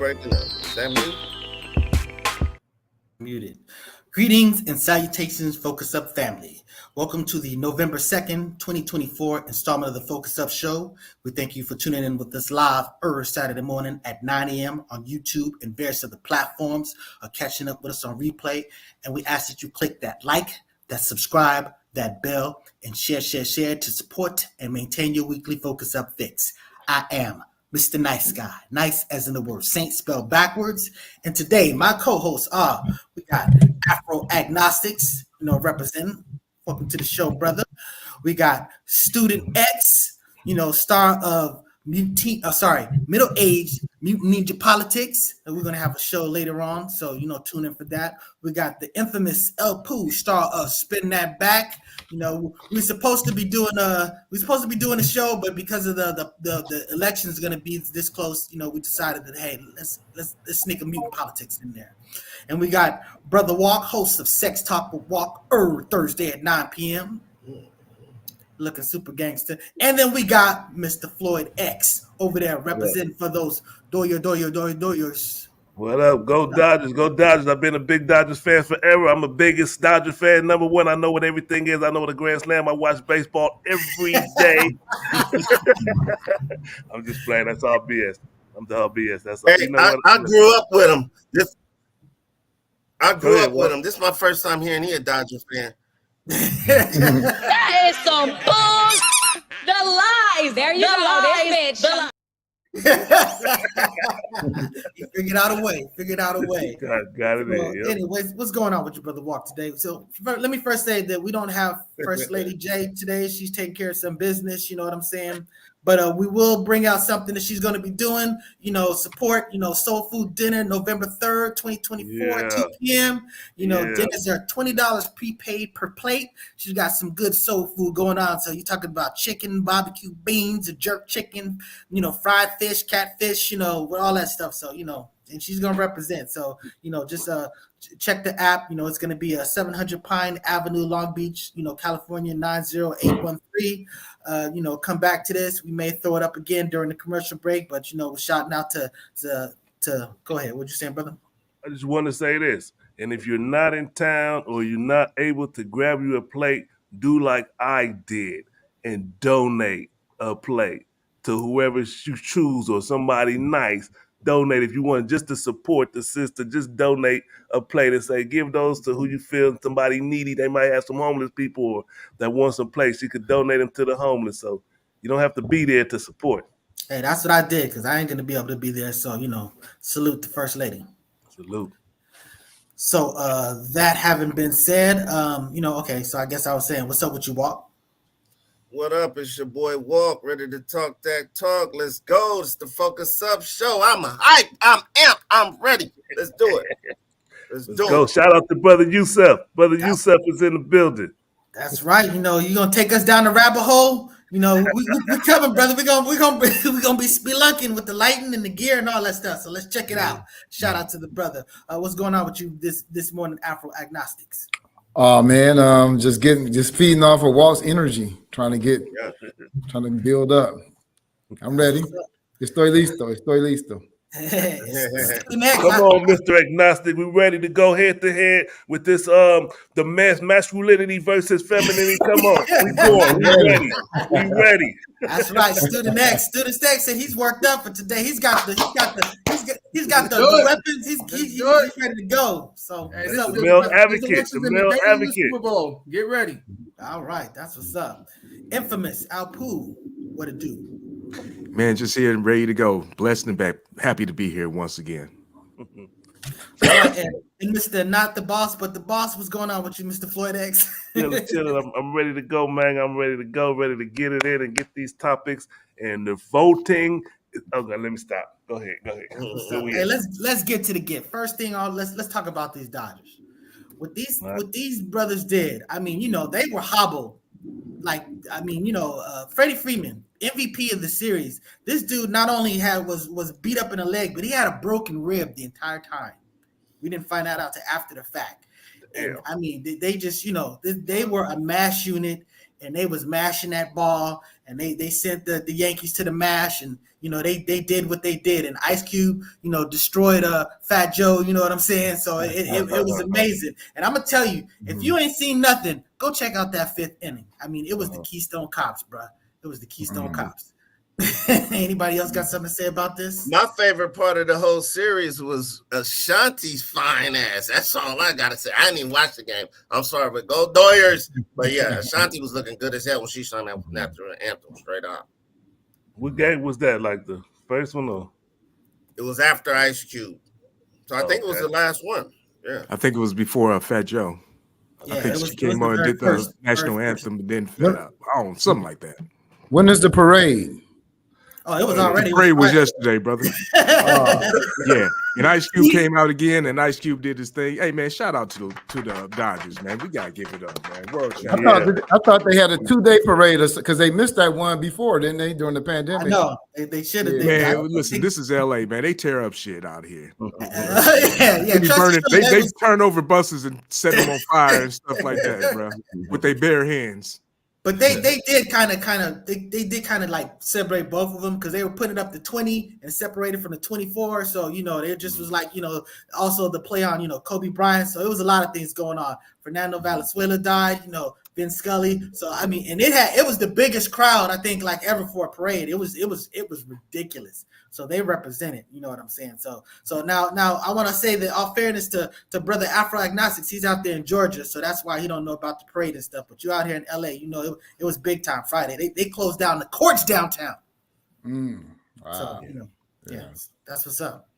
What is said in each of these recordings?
breaking up. Is that me? Muted. Greetings and salutations, Focus Up family. Welcome to the November 2nd, 2024 installment of the Focus Up Show. We thank you for tuning in with us live every Saturday morning at 9 a.m. on YouTube and various other platforms, or catching up with us on replay. And we ask that you click that like, that subscribe, that bell, and share to support and maintain your weekly Focus Up fix. I am Mr. Nice Guy, nice as in the word saint spelled backwards. And today, my co-hosts are, we got Afro Agnostics, representing. Welcome to the show, brother. We got Student X, star of middle-aged Mutant Ninja Politics. And we're going to have a show later on, so, tune in for that. We got the infamous El Pooh, star of Spin That Back. We're supposed to be doing a show, but because of the election is going to be this close, we decided that, hey, let's sneak a Mutant Politics in there. And we got Brother Walk, host of Sex Talk with Walk, Thursday at 9 p.m. Looking super gangster. And then we got Mr. Floyd X over there representing for those Doyers. What up? Go Dodgers, go Dodgers. I've been a big Dodgers fan forever. I'm the biggest Dodger fan. Number one, I know what everything is. I know what a Grand Slam. I watch baseball every day. I'm just playing. That's all BS. I'm the all BS. That's all. Hey, I grew up with him. I grew up with him. This is my first time hearing he a Dodger fan. That is some bull. The lies. There you go. This bitch. He figured out a way. Got it. Well, anyways, what's going on with your brother Walk today? So let me first say that we don't have First Lady J today. She's taking care of some business. You know what I'm saying? But we will bring out something that she's going to be doing, support, Soul Food Dinner, November 3rd, 2024, 2 p.m. Dinners are $20 prepaid per plate. She's got some good soul food going on. So you're talking about chicken, barbecue beans, jerk chicken, fried fish, catfish, with all that stuff. So, and she's going to represent. So, just check the app. It's going to be a 700 Pine Avenue, Long Beach, California, 90813. Come back to this. We may throw it up again during the commercial break, but, we're shouting out to go ahead. What you saying, brother? I just want to say this. And if you're not in town or you're not able to grab you a plate, do like I did and donate a plate to whoever you choose or somebody nice. Donate if you want just to support the sister. Just donate a plate and say, give those to who you feel somebody needy. They might have some homeless people or that want some plates. You could donate them to the homeless. So you don't have to be there to support. Hey, that's what I did because I ain't going to be able to be there. So, salute the First Lady. Salute. So that having been said, okay, so I guess I was saying, what's up with you, Walk? What up? It's your boy Walk, ready to talk that talk. Let's go. It's the Focus Up Show. I'm hype. I'm amped. I'm ready. Let's do it. Let's go. Shout out to Brother Youssef. Brother Youssef is in the building. That's right. You're gonna take us down the rabbit hole. We're coming, brother. We're gonna be spelunking with the lighting and the gear and all that stuff. So let's check it out. Shout out to the brother. What's going on with you this morning, Afro Agnostics? Oh man, just feeding off of Walt's energy, trying to build up. I'm ready. Estoy listo. Come on, Mr. Agnostic. We're ready to go head to head with this the masculinity versus femininity. Come on, we ready. That's right. Student X said he's worked up for today. He's got the weapons. He's ready to go. So hey, the male advocate. Super Bowl. Get ready. All right, that's what's up. Infamous Al Pooh, what it do? Man, just here and ready to go. Blessed and back. Happy to be here once again. And Mr. Not the Boss, but the Boss, what's going on with you, Mr. Floyd X? Chilling. I'm ready to go, man. I'm ready to go, ready to get it in and get these topics. And the voting. Okay, let me stop. Go ahead. Hey, let's get to the gift. First thing, let's talk about these Dodgers. What these brothers did, they were hobbled. Freddie Freeman, MVP of the series. This dude not only was beat up in the leg, but he had a broken rib the entire time. We didn't find that out till after the fact. And they just, they were a mass unit. and they was mashing that ball, and they sent the Yankees to the mash, and they did what they did, and Ice Cube destroyed Fat Joe, you know what I'm saying? So it was amazing. And I'm gonna tell you, if you ain't seen nothing, go check out that 5th inning. I mean, it was the Keystone Cops, bro. It was the Keystone Cops. Anybody else got something to say about this? My favorite part of the whole series was Ashanti's fine ass. That's all I gotta say. I didn't even watch the game. I'm sorry, but go Doyers. But yeah, Ashanti was looking good as hell when she sang that national anthem straight up. What game was that? Like the first one or? It was after Ice Cube. So I think it was the last one. Yeah. I think it was before Fat Joe. Yeah, I think she came on and did the national anthem, and then something like that. When is the parade? Oh, it was already. The parade was yesterday, brother. Yeah, and Ice Cube came out again, and Ice Cube did his thing. Hey, man, shout out to the Dodgers, man. We gotta give it up, man. World champion. I thought they had a 2-day parade because they missed that one before, didn't they? During the pandemic. No, they should have. Yeah. Man, listen, this is LA, man. They tear up shit out here. Yeah. They turn over buses and set them on fire and stuff like that, bro, with their bare hands. But they did kind of like separate both of them because they were putting up the 20 and separated from the 24. So they just was like also the play on Kobe Bryant. So it was a lot of things going on. Fernando Valenzuela died. Vince Scully. So I mean, and it was the biggest crowd I think like ever for a parade. It was ridiculous. So they represented, you know what I'm saying? So now I want to say that all fairness to brother Afro Agnostics, he's out there in Georgia, so that's why he don't know about the parade and stuff. But you out here in LA, it was big time Friday. They closed down the courts downtown. Wow. So that's what's up.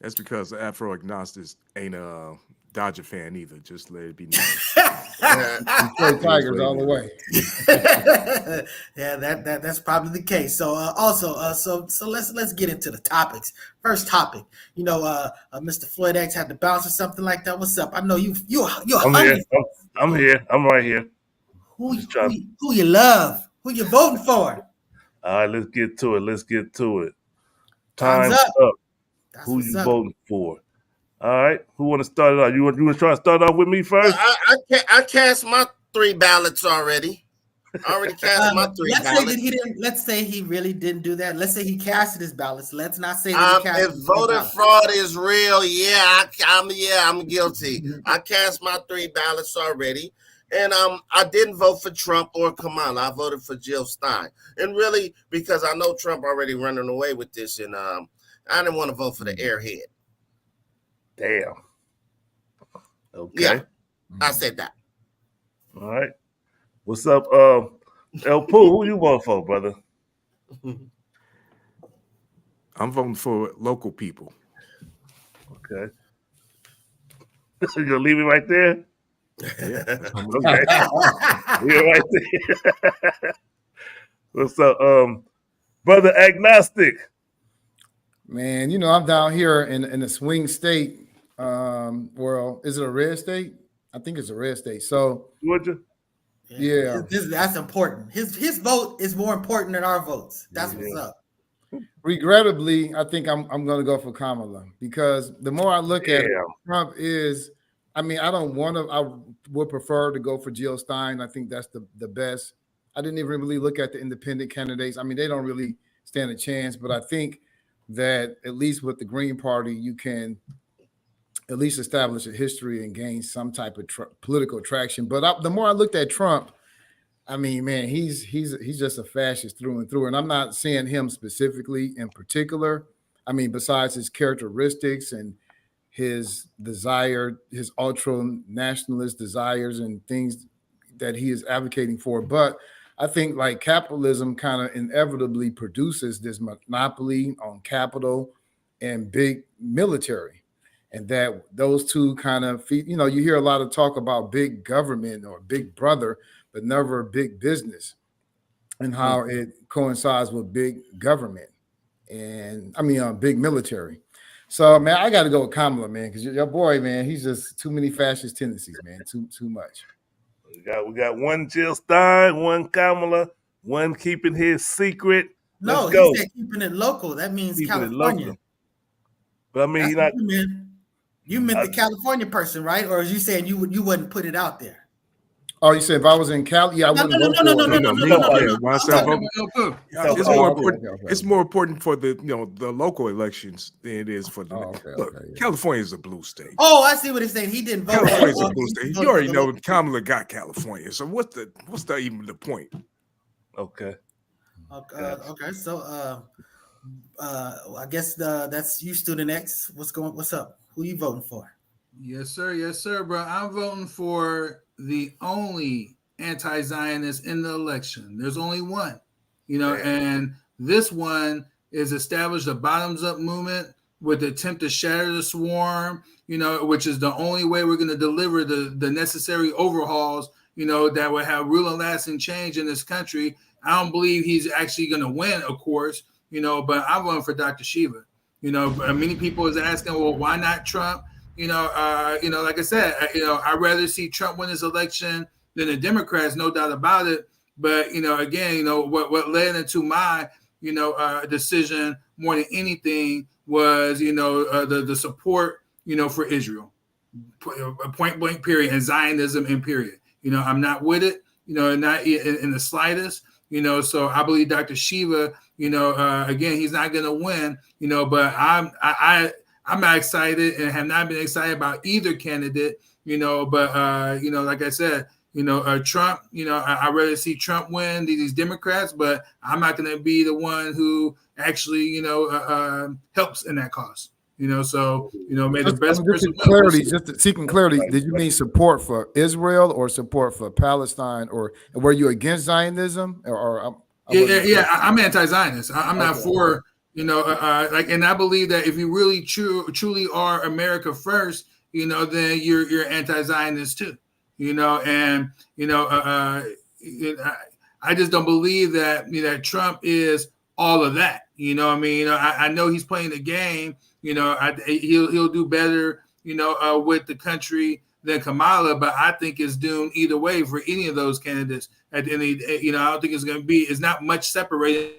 That's because Afro Agnostics ain't a Dodger fan either. Just let it be known. Detroit Tigers all the way. Yeah, that's probably the case. So so let's get into the topics. First topic, Mr. Floyd X had to bounce or something like that. What's up? I know you're I'm here. I'm right here. Who you love? Who you voting for? All right, let's get to it. Time's up. That's Who you voting for? All right, who want to start it off? You want to try to start off with me first? I cast my 3 ballots already. I already cast my 3 ballots. Let's say he really didn't do that. Let's say he casted his ballots. Let's not say that he casted if voter fraud is real, I'm guilty. I cast my 3 ballots already. And I didn't vote for Trump or Kamala. I voted for Jill Stein. And really, because I know Trump already running away with this, and I didn't want to vote for the airhead. Damn. Okay. Yeah, I said that. All right. What's up, El Pooh? Who you vote for, brother? I'm voting for local people. Okay. You gonna leave it right there? Yeah. Okay. Leave it right there. What's up, brother Agnostic? Man, I'm down here in the swing state. Well, is it a red state? I think it's a red state. So Georgia. Yeah. That's important. His vote is more important than our votes. That's what's up. Regrettably, I think I'm going to go for Kamala because the more I look at it, Trump is. I mean, I would prefer to go for Jill Stein. I think that's the best. I didn't even really look at the independent candidates. I mean, they don't really stand a chance, but I think that at least with the Green Party, you can at least establish a history and gain some type of political traction. But the more I looked at Trump, I mean, man, he's just a fascist through and through. And I'm not saying him specifically in particular. I mean, besides his characteristics and his desire, his ultra nationalist desires and things that he is advocating for. But I think like capitalism kind of inevitably produces this monopoly on capital and big military. And that those two kind of feed, you hear a lot of talk about big government or big brother, but never big business and how it coincides with big government and big military. So, man, I got to go with Kamala, man, because your boy, man, he's just too many fascist tendencies, man, too much. We got one Jill Stein, one Kamala, one keeping his secret. No, he said keeping it local. That means keeping California. But I mean, you meant the California person, right? Or are you saying you wouldn't put it out there? Oh, you said if I was in Cali, yeah, I wouldn't vote for it. It's more important. It's more important for the the local elections than it is for the. Look, California is a blue state. Oh, I see what he's saying. He didn't vote. California is a blue state. You already know Kamala got California. So what's even the point? Okay. Okay. So I guess that's you, Student X. What's up? Who you voting for? Yes, sir, bro. I'm voting for the only anti-Zionist in the election. There's only one, and this one is established a bottoms-up movement with the attempt to shatter the swarm, which is the only way we're going to deliver the necessary overhauls, that will have real and lasting change in this country. I don't believe he's actually going to win, of course, but I'm voting for Dr. Shiva. Many people is asking, well, why not Trump? Like I said, I'd rather see Trump win this election than the Democrats, no doubt about it. But again, what led into my decision more than anything was the support for Israel, point blank period, and Zionism in period. I'm not with it, not in the slightest. So I believe Dr. Shiva, again, he's not going to win, but I'm not excited and have not been excited about either candidate, but like I said, Trump, I'd rather see Trump win these Democrats, but I'm not going to be the one who actually, helps in that cause. May the best person clarity, just seeking clarity. Did you mean support for Israel or support for Palestine, or were you against Zionism? I'm anti-Zionist. I'm not for. And I believe that if you really truly are America first, then you're anti-Zionist too, I just don't believe that that Trump is all of that. I know he's playing the game. He'll do better, with the country than Kamala, but I think it's doomed either way for any of those candidates. At the end of the day, I don't think it's not much separating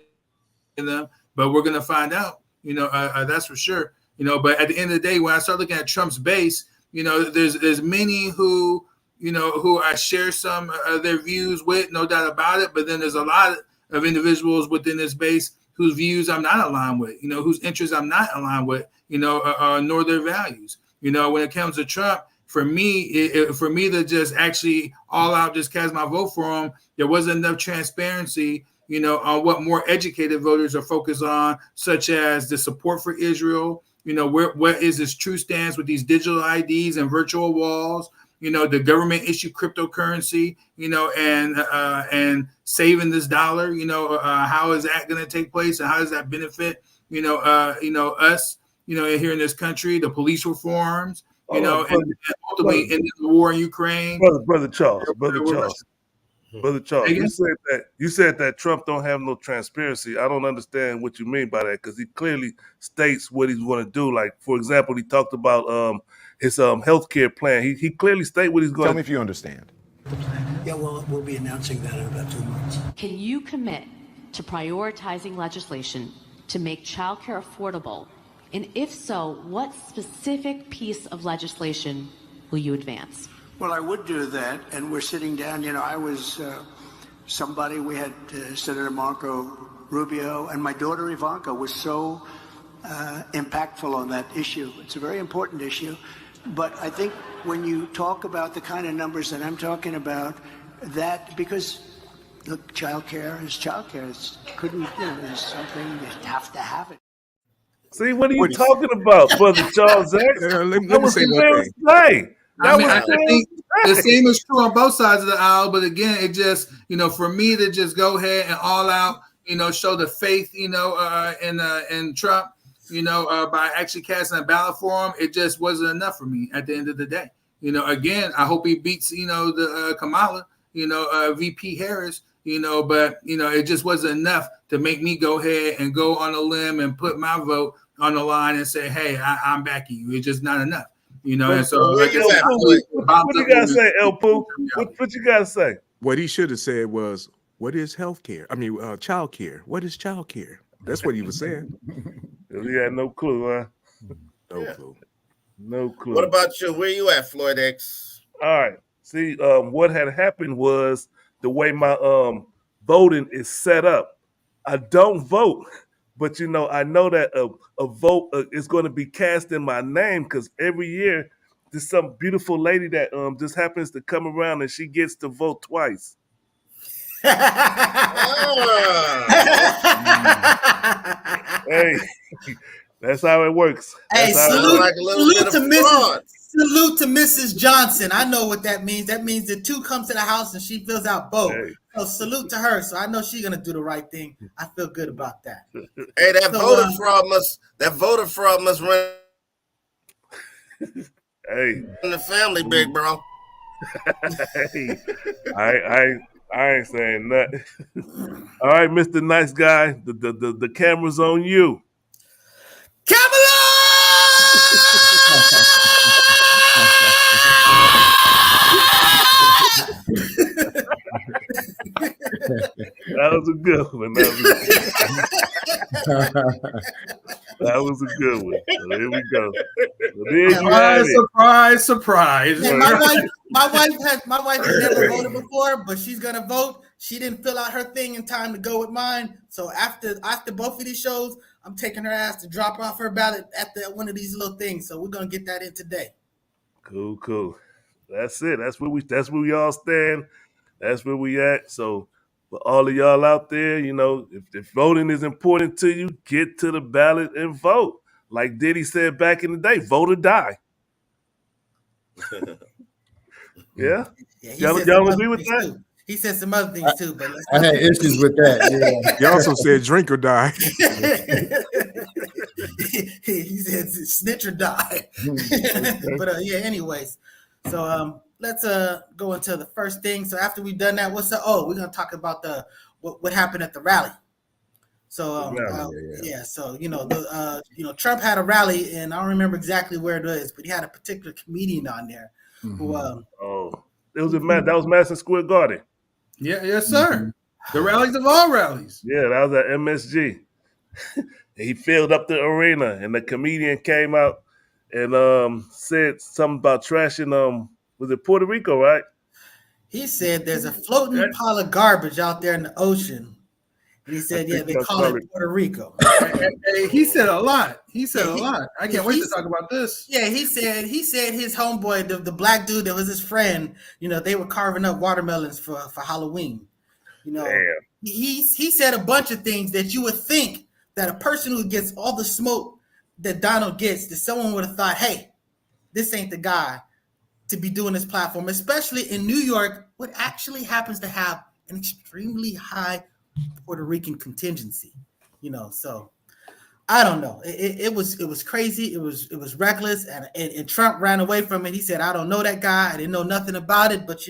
them. But we're going to find out, that's for sure. But at the end of the day, when I start looking at Trump's base, there's many who I share some of their views with, no doubt about it. But then there's a lot of individuals within this base whose views I'm not aligned with, whose interests I'm not aligned with, nor their values. When it comes to Trump, for me to just actually all out just cast my vote for him, there wasn't enough transparency on what more educated voters are focused on, such as the support for Israel, what is his true stance with these digital IDs and virtual walls, the government issue cryptocurrency, and saving this dollar, how is that going to take place and how does that benefit, us, here in this country, the police reforms, and ultimately in the war in Ukraine. Brother Charles. Brother Charles, you said that Trump don't have no transparency. I don't understand what you mean by that, because he clearly states what he's going to do. Like, for example, he talked about his healthcare plan. He clearly states what he's going to do. Tell me if you understand. Yeah, well, we'll be announcing that in about 2 months. Can you commit to prioritizing legislation to make childcare affordable? And if so, what specific piece of legislation will you advance? Well, I would do that, and we're sitting down. I was somebody, we had Senator Marco Rubio, and my daughter Ivanka was so impactful on that issue. It's a very important issue. But I think when you talk about the kind of numbers that I'm talking about, that, because look, childcare is childcare. It's it's something you have to have it. See, what are you talking about, Brother Charles? Let me say one thing. I think the same is true on both sides of the aisle, but again, it just, for me to just go ahead and all out, show the faith, in Trump, by actually casting a ballot for him, it just wasn't enough for me at the end of the day. Again, I hope he beats, the Kamala, VP Harris, but, it just wasn't enough to make me go ahead and go on a limb and put my vote on the line and say, hey, I'm backing you. It's just not enough. And so what you gotta say, El Poo? What you gotta say? What he should have said was, "What is health care? Child care. What is child care?" That's what he was saying. He had no clue, huh? No clue. No clue. What about you? Where you at, Floyd X? All right. See, what had happened was the way my voting is set up. I don't vote, but I know that a vote is going to be cast in my name because every year there's some beautiful lady that just happens to come around and she gets to vote twice. Hey, that's how it works. Hey, That's salute to Mrs. Johnson. I know what that means. That means the two comes to the house and she fills out both. Hey. So salute to her. So I know she's gonna do the right thing. I feel good about that. Hey, that voter fraud must run. Hey, in the family, big bro. Hey, I ain't saying nothing. All right, Mr. Nice Guy, the camera's on you. That was a good one. That was a good one. So here we go. Surprise. Hey, my wife has never voted before, but she's gonna vote. She didn't fill out her thing in time to go with mine. So after both of these shows, I'm taking her ass to drop off her ballot at one of these little things. So we're gonna get that in today. Cool. That's it. That's where we all stand. That's where we at. So for all of y'all out there, if voting is important to you, get to the ballot and vote. Like Diddy said back in the day, vote or die. Yeah? Y'all agree with that? Too. He said some other things too, but I had issues with that. Yeah. He also said drink or die. He said snitch or die. But yeah, anyways. So let's go into the first thing. So after we've done that, we're gonna talk about what happened at the rally. So so Trump had a rally, and I don't remember exactly where it is, but he had a particular comedian on there who it was that was Madison Square Garden. Yeah, yes, sir. The rallies of all rallies. Yeah, that was at MSG. He filled up the arena, and the comedian came out and said something about trashing was it Puerto Rico, right? He said there's a floating pile of garbage out there in the ocean. And he said, yeah, they call it Puerto Rico. Hey, he said a lot. I can't wait to talk about this. Yeah, he said his homeboy, the black dude that was his friend, they were carving up watermelons for Halloween. He said a bunch of things that you would think that a person who gets all the smoke that Donald gets, that someone would have thought, hey, this ain't the guy to be doing this platform, especially in New York, what actually happens to have an extremely high Puerto Rican contingency, so I don't know. It was crazy. It was reckless, and Trump ran away from it. He said, I don't know that guy. I didn't know nothing about it, but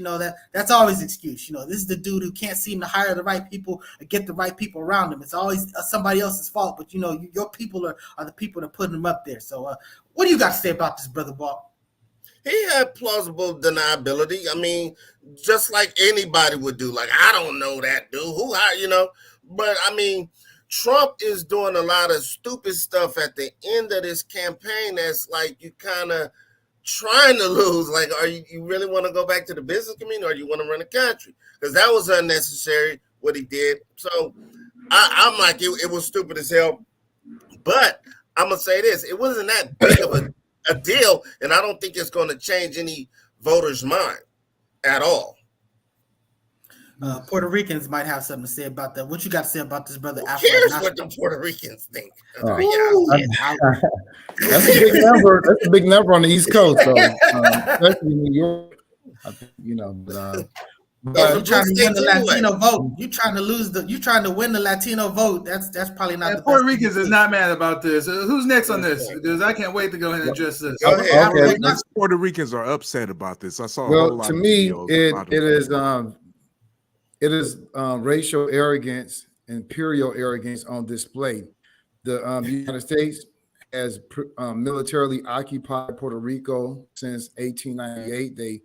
that's always an excuse. This is the dude who can't seem to hire the right people or get the right people around him. It's always somebody else's fault, but your people are the people that put him up there. So what do you got to say about this, Brother Walt? He had plausible deniability. I mean, just like anybody would do. Like, I don't know that dude. But I mean, Trump is doing a lot of stupid stuff at the end of this campaign that's like you kind of trying to lose. Like, are you really want to go back to the business community or you want to run the country? Because that was unnecessary, what he did. So I'm like, it was stupid as hell. But I'm going to say this. It wasn't that big of a deal, and I don't think it's going to change any voters' mind at all. Puerto Ricans might have something to say about that. What you got to say about this, brother? Who cares what the Puerto Ricans think? That's a big number. That's a big number on the East Coast, so especially in New York. I think, but you're trying to win the Latino vote. You're trying to win the Latino vote. That's probably not. Puerto Ricans is not mad about this. Who's next on this? Because I can't wait to go ahead and address this. Okay. Puerto Ricans are upset about this. I saw. Well, to me, it is racial arrogance, imperial arrogance on display. The United States has militarily occupied Puerto Rico since 1898. They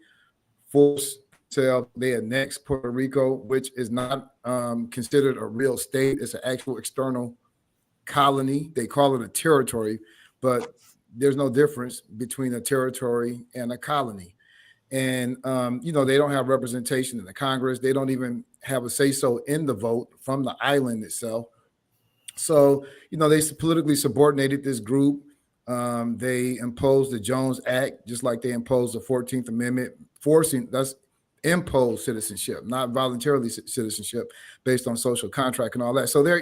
they annexed Puerto Rico, which is not considered a real state. It's an actual external colony. They call it a territory, but there's no difference between a territory and a colony. And they don't have representation in the Congress. They don't even have a say-so in the vote from the island itself. So, they politically subordinated this group. They imposed the Jones Act, just like they imposed the 14th Amendment, that's imposed citizenship, not voluntarily citizenship based on social contract and all that. So there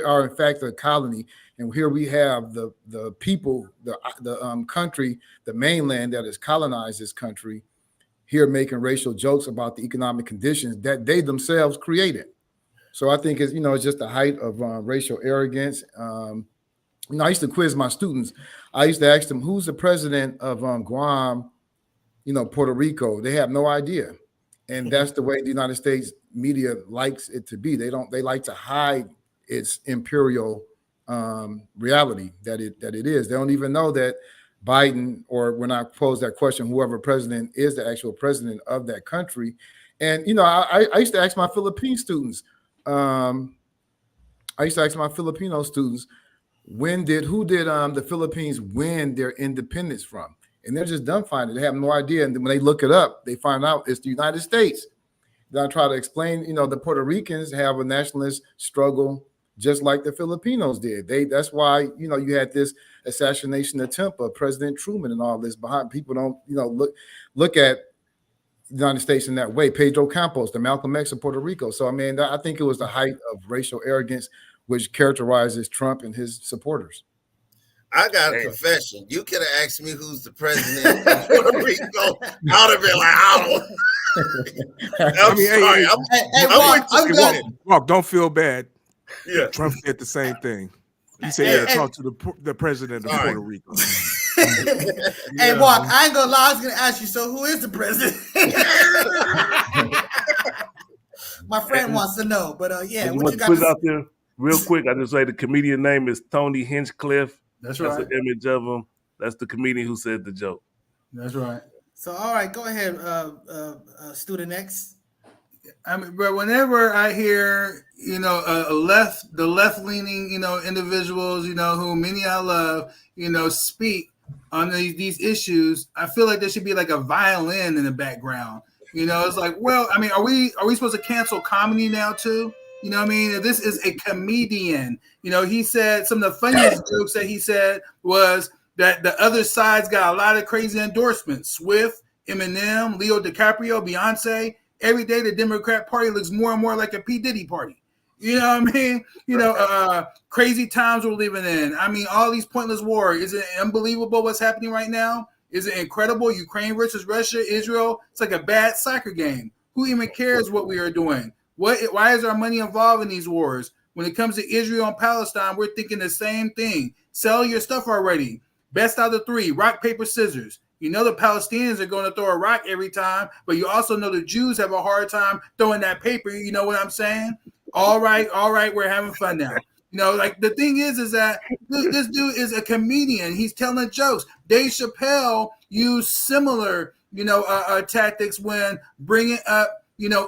are in fact a colony, and here we have the people, the country, the mainland that has colonized this country, here making racial jokes about the economic conditions that they themselves created. So I think it's just the height of racial arrogance. I used to quiz my students. I used to ask them, who's the president of Guam, Puerto Rico? They have no idea. And that's the way the United States media likes it to be. They like to hide its imperial reality that it is. They don't even know that Biden, or when I pose that question, whoever president is the actual president of that country. And, I used to ask my Philippine students, I used to ask my Filipino students, who did the Philippines win their independence from? And they're just dumbfounded. They have no idea. And then when they look it up, they find out it's the United States. Then I try to explain, the Puerto Ricans have a nationalist struggle just like the Filipinos did. That's why, you had this assassination attempt of President Truman and all this behind. People don't, look at the United States in that way. Pedro Campos, the Malcolm X of Puerto Rico. So, I think it was the height of racial arrogance, which characterizes Trump and his supporters. I got a confession. You could have asked me who's the president of Puerto Rico. I would have been like, I don't. I'm sorry. Walk, don't feel bad. Yeah. Trump did the same thing. He said, talk to the president of Puerto Rico. Hey, Walk, I ain't gonna lie. I was gonna ask you, so who is the president? My friend wants to know, but what you got to out there real quick? I just say the comedian name is Tony Hinchcliffe. That's right. That's an image of him. That's the comedian who said the joke. That's right. So, all right, go ahead, student X. But whenever I hear, the left-leaning, individuals, who many I love, speak on these issues, I feel like there should be like a violin in the background. It's like, well, are we supposed to cancel comedy now too? This is a comedian. He said some of the funniest jokes that he said was that the other side's got a lot of crazy endorsements. Swift, Eminem, Leo DiCaprio, Beyonce. Every day the Democrat Party looks more and more like a P. Diddy party. Crazy times we're living in. All these pointless wars. Is it unbelievable what's happening right now? Is it incredible? Ukraine versus Russia, Israel. It's like a bad soccer game. Who even cares what we are doing? Why is our money involved in these wars? When it comes to Israel and Palestine, we're thinking the same thing. Sell your stuff already. Best out of three, rock, paper, scissors. The Palestinians are going to throw a rock every time, but you also know the Jews have a hard time throwing that paper. You know what I'm saying? All right, we're having fun now. The thing is that this dude is a comedian. He's telling jokes. Dave Chappelle used similar, tactics when bringing up,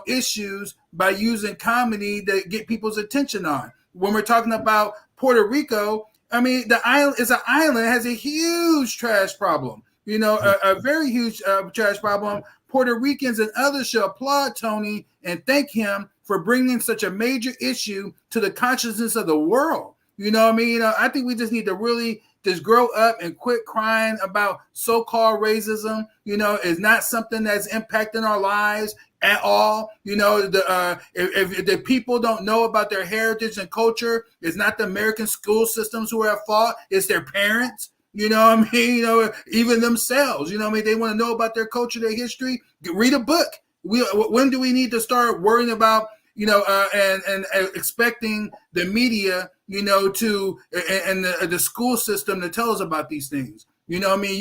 issues by using comedy to get people's attention on. When we're talking about Puerto Rico, the island is an island, has a huge trash problem. A very huge trash problem. Puerto Ricans and others should applaud Tony and thank him for bringing such a major issue to the consciousness of the world. I think we just need to really just grow up and quit crying about so-called racism. Is not something that's impacting our lives at all. If the people don't know about their heritage and culture, it's not the American school systems who are at fault. It's their parents. Even themselves. They want to know about their culture, their history. Read a book. When do we need to start worrying about, and expecting the media, to and the school system to tell us about these things? You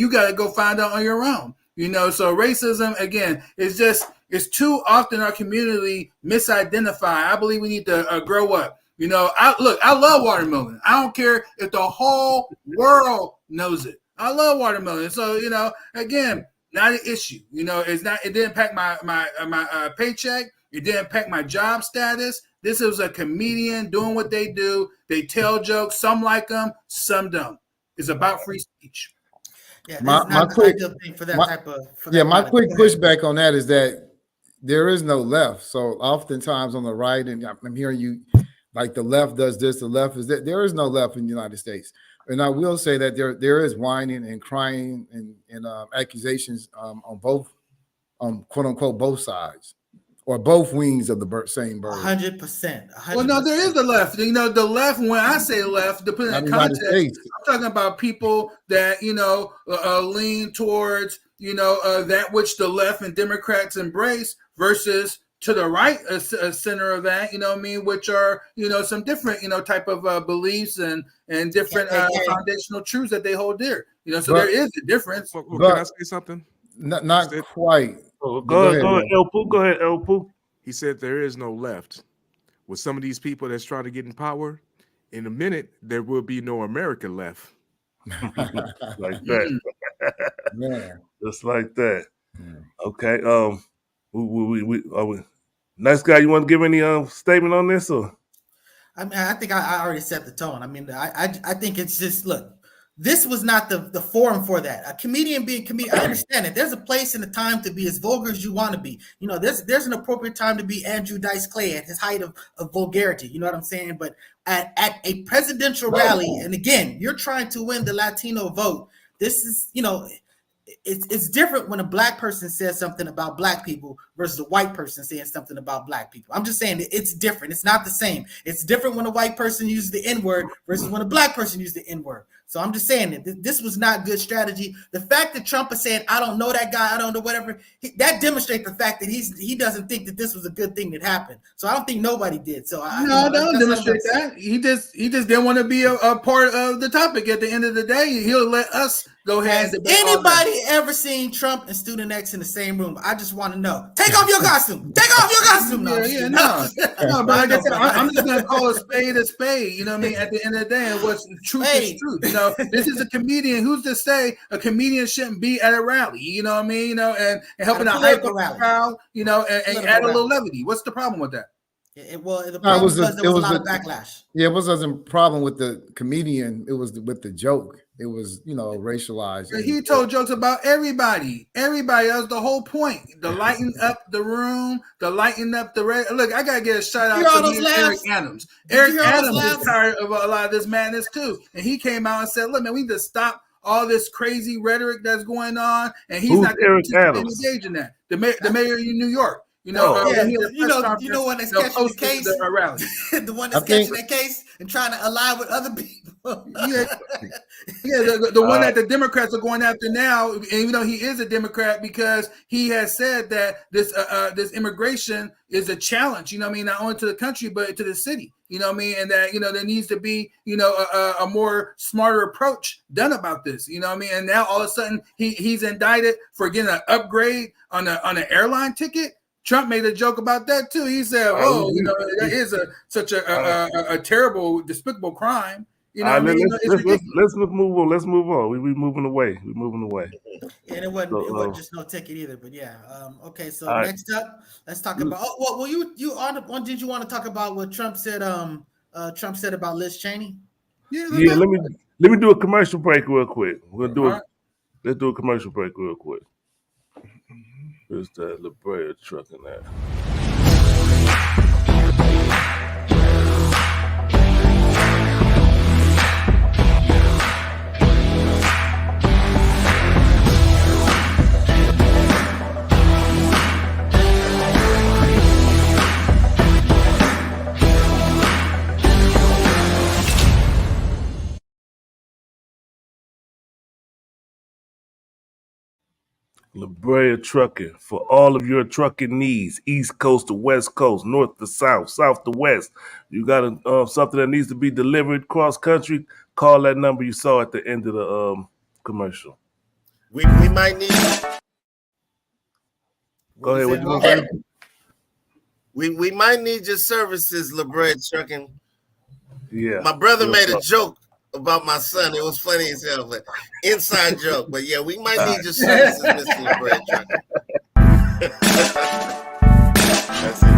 got to go find out on your own. So racism, again, it's too often our community misidentified. I believe we need to grow up. I love watermelon. I don't care if the whole world knows it. I love watermelon. So, again, not an issue. It didn't impact my paycheck. It didn't impact my job status. This is a comedian doing what they do. They tell jokes. Some like them, some don't. It's about free speech. Yeah, My- that's my not the quick- ideal thing for that my- type of. For Yeah, that my product. quick Go ahead. pushback on that is that there is no left. So oftentimes on the right, and I'm hearing you like the left does this, the left is that. There is no left in the United States. And I will say that there is whining and crying and accusations on both, quote unquote, both sides or both wings of the same bird. 100%. Well, no, there is the left. You know, the left. When I say left, to put it Not in the United context, States. I'm talking about people that lean towards that which the left and Democrats embrace versus to the right, a center of that. You know what I mean? Which are some different type of beliefs and different foundational truths that they hold dear. So there is a difference. Well, can I say something? Not quite. Oh, go ahead, El Poo. Go ahead, El Poo. He said there is no left. With some of these people that's trying to get in power, in a minute there will be no America left. Like that. Yeah. Just like that. Yeah. Okay. Nice guy. You want to give any statement on this or? I mean, I think I already set the tone. I mean, I think it's just, look, this was not the forum for that. A comedian being comedian, I understand it. There's a place and a time to be as vulgar as you want to be. There's an appropriate time to be Andrew Dice Clay at his height of vulgarity. You know what I'm saying? But at a presidential rally, and again, you're trying to win the Latino vote. This is, it's different when a black person says something about black people versus a white person saying something about black people. I'm just saying that it's different. It's not the same. It's different when a white person uses the N-word versus when a black person uses the N-word. So I'm just saying that this was not good strategy. The fact that Trump is saying, I don't know that guy, I don't know whatever, that demonstrates the fact that he doesn't think that this was a good thing that happened. So I don't think nobody did. So I don't demonstrate that. He just didn't want to be a part of the topic. At the end of the day, he'll let us go ahead. Has anybody ever seen Trump and Student X in the same room? I just want to know. Take off your costume. Take off your costume. No, no, but like I said, I'm just gonna call a spade a spade. You know what I mean? At the end of the day, and what's truth is truth. This is a comedian. Who's to say a comedian shouldn't be at a rally? You know what I mean? And helping a hype up the crowd. And add a little levity. What's the problem with that? The problem was there was a lot of backlash. Yeah, it wasn't a problem with the comedian. It was with the joke. It was, racialized. He told jokes about everybody. Everybody. That was the whole point. The lighten up the room. The lighten up the look. I gotta get a shout out to Eric Adams. Eric Adams is tired of a lot of this madness too, and he came out and said, "Look, man, we need to stop all this crazy rhetoric that's going on." And he's not going to engage in that. The mayor of New York. When that's catching the case, the one that's catching that case and trying to align with other people. The one that the Democrats are going after now, and he is a Democrat because he has said that this immigration is a challenge. Not only to the country but to the city. And that there needs to be a more smarter approach done about this. And now all of a sudden he's indicted for getting an upgrade on an airline ticket. Trump made a joke about that too. He said, that is such a terrible, despicable crime. Let's move on. Let's move on. We're moving away. And it wasn't just no ticket either. But yeah. Okay. So next up, let's talk about. Did you want to talk about what Trump said? Trump said about Liz Cheney. Yeah. Let me do a commercial break real quick. Let's do a commercial break real quick. There's that La Brea truck in there. La Brea Trucking, for all of your trucking needs, East Coast to West Coast, North to South, South to West. You got something that needs to be delivered cross country, call that number you saw at the end of the commercial. We might need. Go ahead. What you want to say? We might need your services, La Brea Trucking. Yeah. My brother made a joke about my son. It was funny as hell, but inside joke. But yeah, we might need your services, Mr. La Brea Trucking. That's it.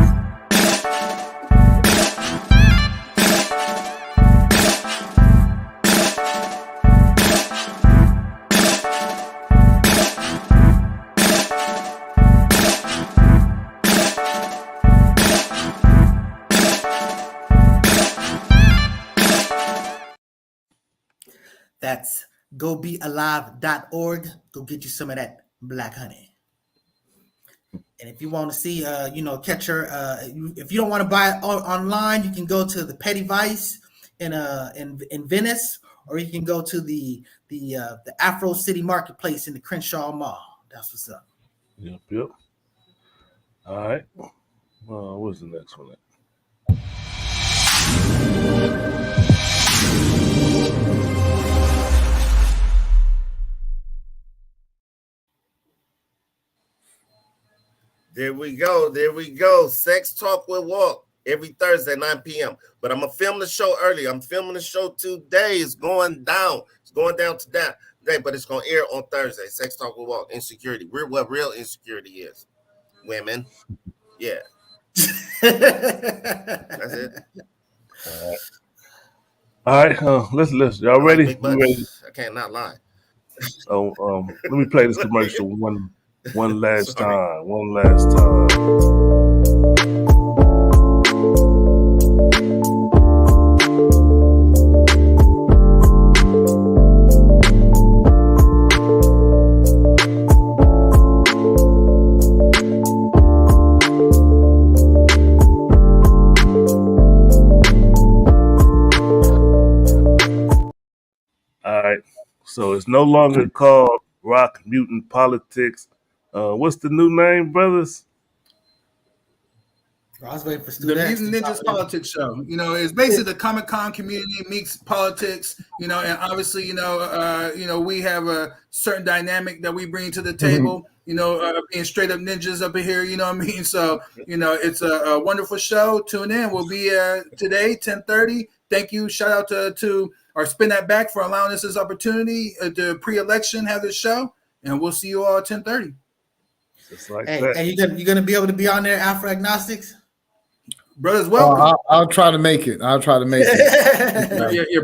That's gobealive.org. Go get you some of that black honey. And if you want to see, catch her, if you don't want to buy it online, you can go to the Petty Vice in Venice, or you can go to the Afro City Marketplace in the Crenshaw Mall. That's what's up. Yep. All right. What's the next one? There we go. Sex Talk with Walk every Thursday, 9 p.m. But I'm going to film the show early. I'm filming the show today. It's going down. It's going down today, but it's going to air on Thursday. Sex Talk with Walk. Insecurity. What real insecurity is. Women. Yeah. That's it. All right. Let's. Y'all ready? Big butts. I can't not lie. So let me play this commercial one last time. One last time. All right. So it's no longer called Rock Mutant Politics. What's the new name, brothers? I was waiting for the Mutant Ninjas Politics Show. It's basically the Comic-Con community meets politics. And obviously, we have a certain dynamic that we bring to the table. Being straight up ninjas up in here. You know what I mean? So it's a wonderful show. Tune in. We'll be today 10:30. Thank you. Shout out to our Spin That Back for allowing us this opportunity to pre-election have this show, and we'll see you all at 10:30. Just like that. And you're gonna be able to be on there, Afro Agnostics? Brothers, welcome. I'll try to make it. Your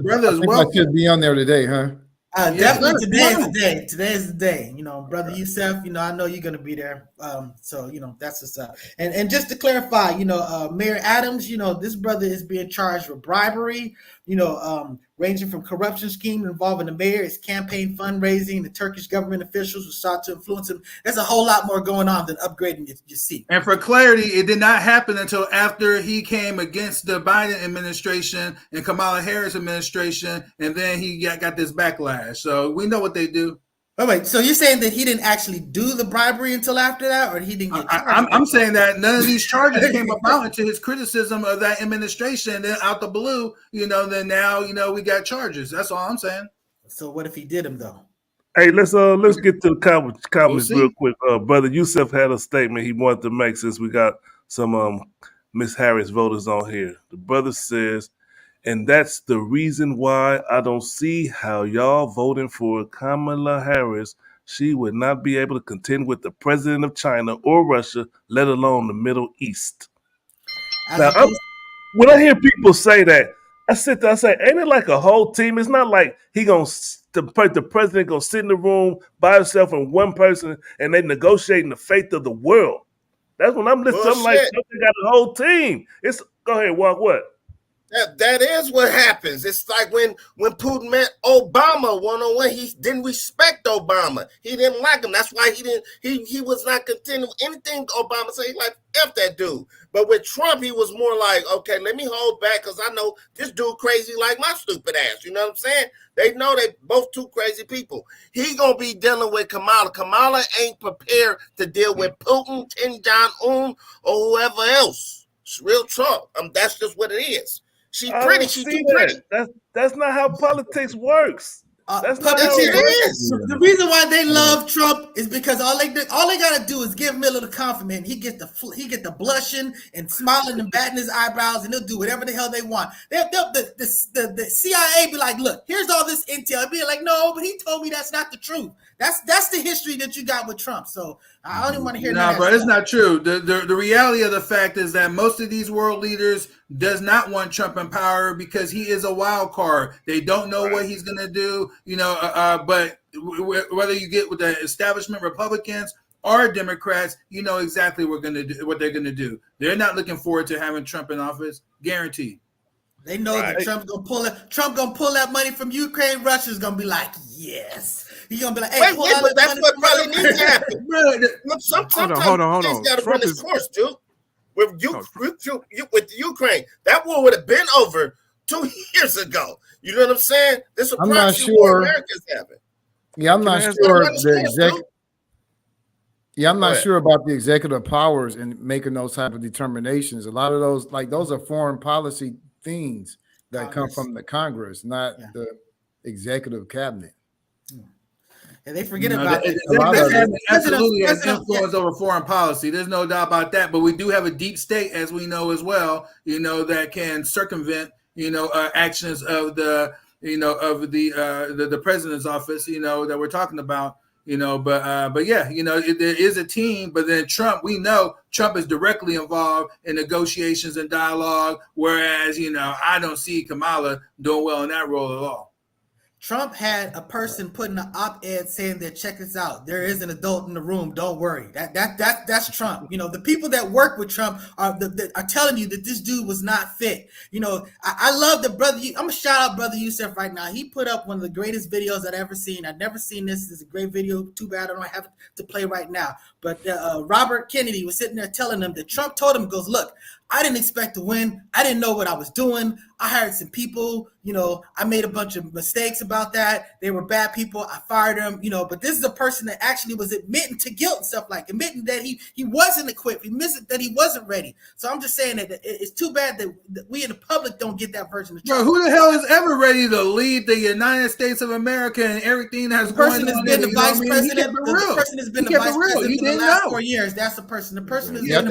brother's welcome. I should be on there today, huh? Definitely today is the day. Today is the day. Brother Youssef, I know you're gonna be there. So that's what's up. And just to clarify, Mayor Adams, this brother is being charged with bribery, ranging from corruption scheme involving the mayor, his campaign fundraising, the Turkish government officials who sought to influence him. There's a whole lot more going on than upgrading your seat. And for clarity, it did not happen until after he came against the Biden administration and Kamala Harris administration, and then he got this backlash. So we know what they do. Oh, wait, so you're saying that he didn't actually do the bribery until after that, or he didn't get charged? I'm saying that none of these charges came about until his criticism of that administration. Then out the blue, then now, we got charges. That's all I'm saying. So what if he did them, though? Hey, let's get to the comments real quick. Brother Youssef had a statement he wanted to make since we got some Miss Harris voters on here. The brother says, and that's the reason why I don't see how y'all voting for Kamala Harris. She would not be able to contend with the president of China or Russia, let alone the Middle East. Now, when I hear people say that, I sit there and say, ain't it like a whole team? It's not like the president gonna sit in the room by himself and one person and they negotiating the fate of the world. That's when I'm listening. I'm like, they got a whole team. Go ahead, Walk. What? That is what happens. It's like when Putin met Obama one-on-one, he didn't respect Obama. He didn't like him. That's why he was not contending with anything Obama said. He like, F that dude. But with Trump, he was more like, okay, let me hold back because I know this dude crazy like my stupid ass. You know what I'm saying? They know they both two crazy people. He gonna be dealing with Kamala. Kamala ain't prepared to deal with Putin, Kim Jong-un, or whoever else. It's real Trump. That's just what it is. She's pretty. She's too pretty. That's not how politics works. That's not how it is. The reason why they love Trump is because all they gotta do is give him a little compliment. He get the blushing and smiling and batting his eyebrows, and they'll do whatever the hell they want. The CIA be like, look, here's all this intel. I'd be like, no, but he told me that's not the truth. That's the history that you got with Trump. So I don't even want to hear that. No, bro, it's not true. The reality of the fact is that most of these world leaders does not want Trump in power because he is a wild card. They don't know what he's going to do, but whether you get with the establishment Republicans or Democrats, you know exactly what they're going to do. They're not looking forward to having Trump in office, guaranteed. They know that Trump's gonna pull it. Trump gonna pull that money from Ukraine. Russia's gonna be like, yes. He's gonna be like, hey, wait, but that's what probably needs to happen. Sometimes hold on. got to run Trump its course, dude. With Ukraine, that war would have been over 2 years ago. You know what I'm saying? This is a proxy war America's having. Yeah, I'm not sure I'm not sure about the executive powers in making those type of determinations. A lot of those are foreign policy things that come from the Congress, not the executive cabinet. And they forget about it. Absolutely has influence over foreign policy. There's no doubt about that. But we do have a deep state, as we know as well, that can circumvent, actions of the president's office, that we're talking about. But yeah, there is a team, but then Trump, we know Trump is directly involved in negotiations and dialogue, whereas, I don't see Kamala doing well in that role at all. Trump had a person putting an op-ed saying that, check this out, there is an adult in the room, don't worry. That's Trump. The people that work with Trump are telling you that this dude was not fit. I love the brother. I'm gonna shout out Brother Youssef right now. He put up one of the greatest videos I've ever seen. I've never seen this. This is a great video. Too bad I don't have it to play right now. But Robert Kennedy was sitting there telling them that Trump told him, goes, look, I didn't expect to win. I didn't know what I was doing. I hired some people, I made a bunch of mistakes about that. They were bad people. I fired them, but this is a person that actually was admitting to guilt and stuff, like admitting that he wasn't equipped. He missed that he wasn't ready. So I'm just saying that it's too bad that we in the public don't get that version of Trump. Bro, who the hell is ever ready to lead the United States of America and everything that's going on? The person has been the vice president. The person has been the vice president for the last 4 years. That's the person. The person is he didn't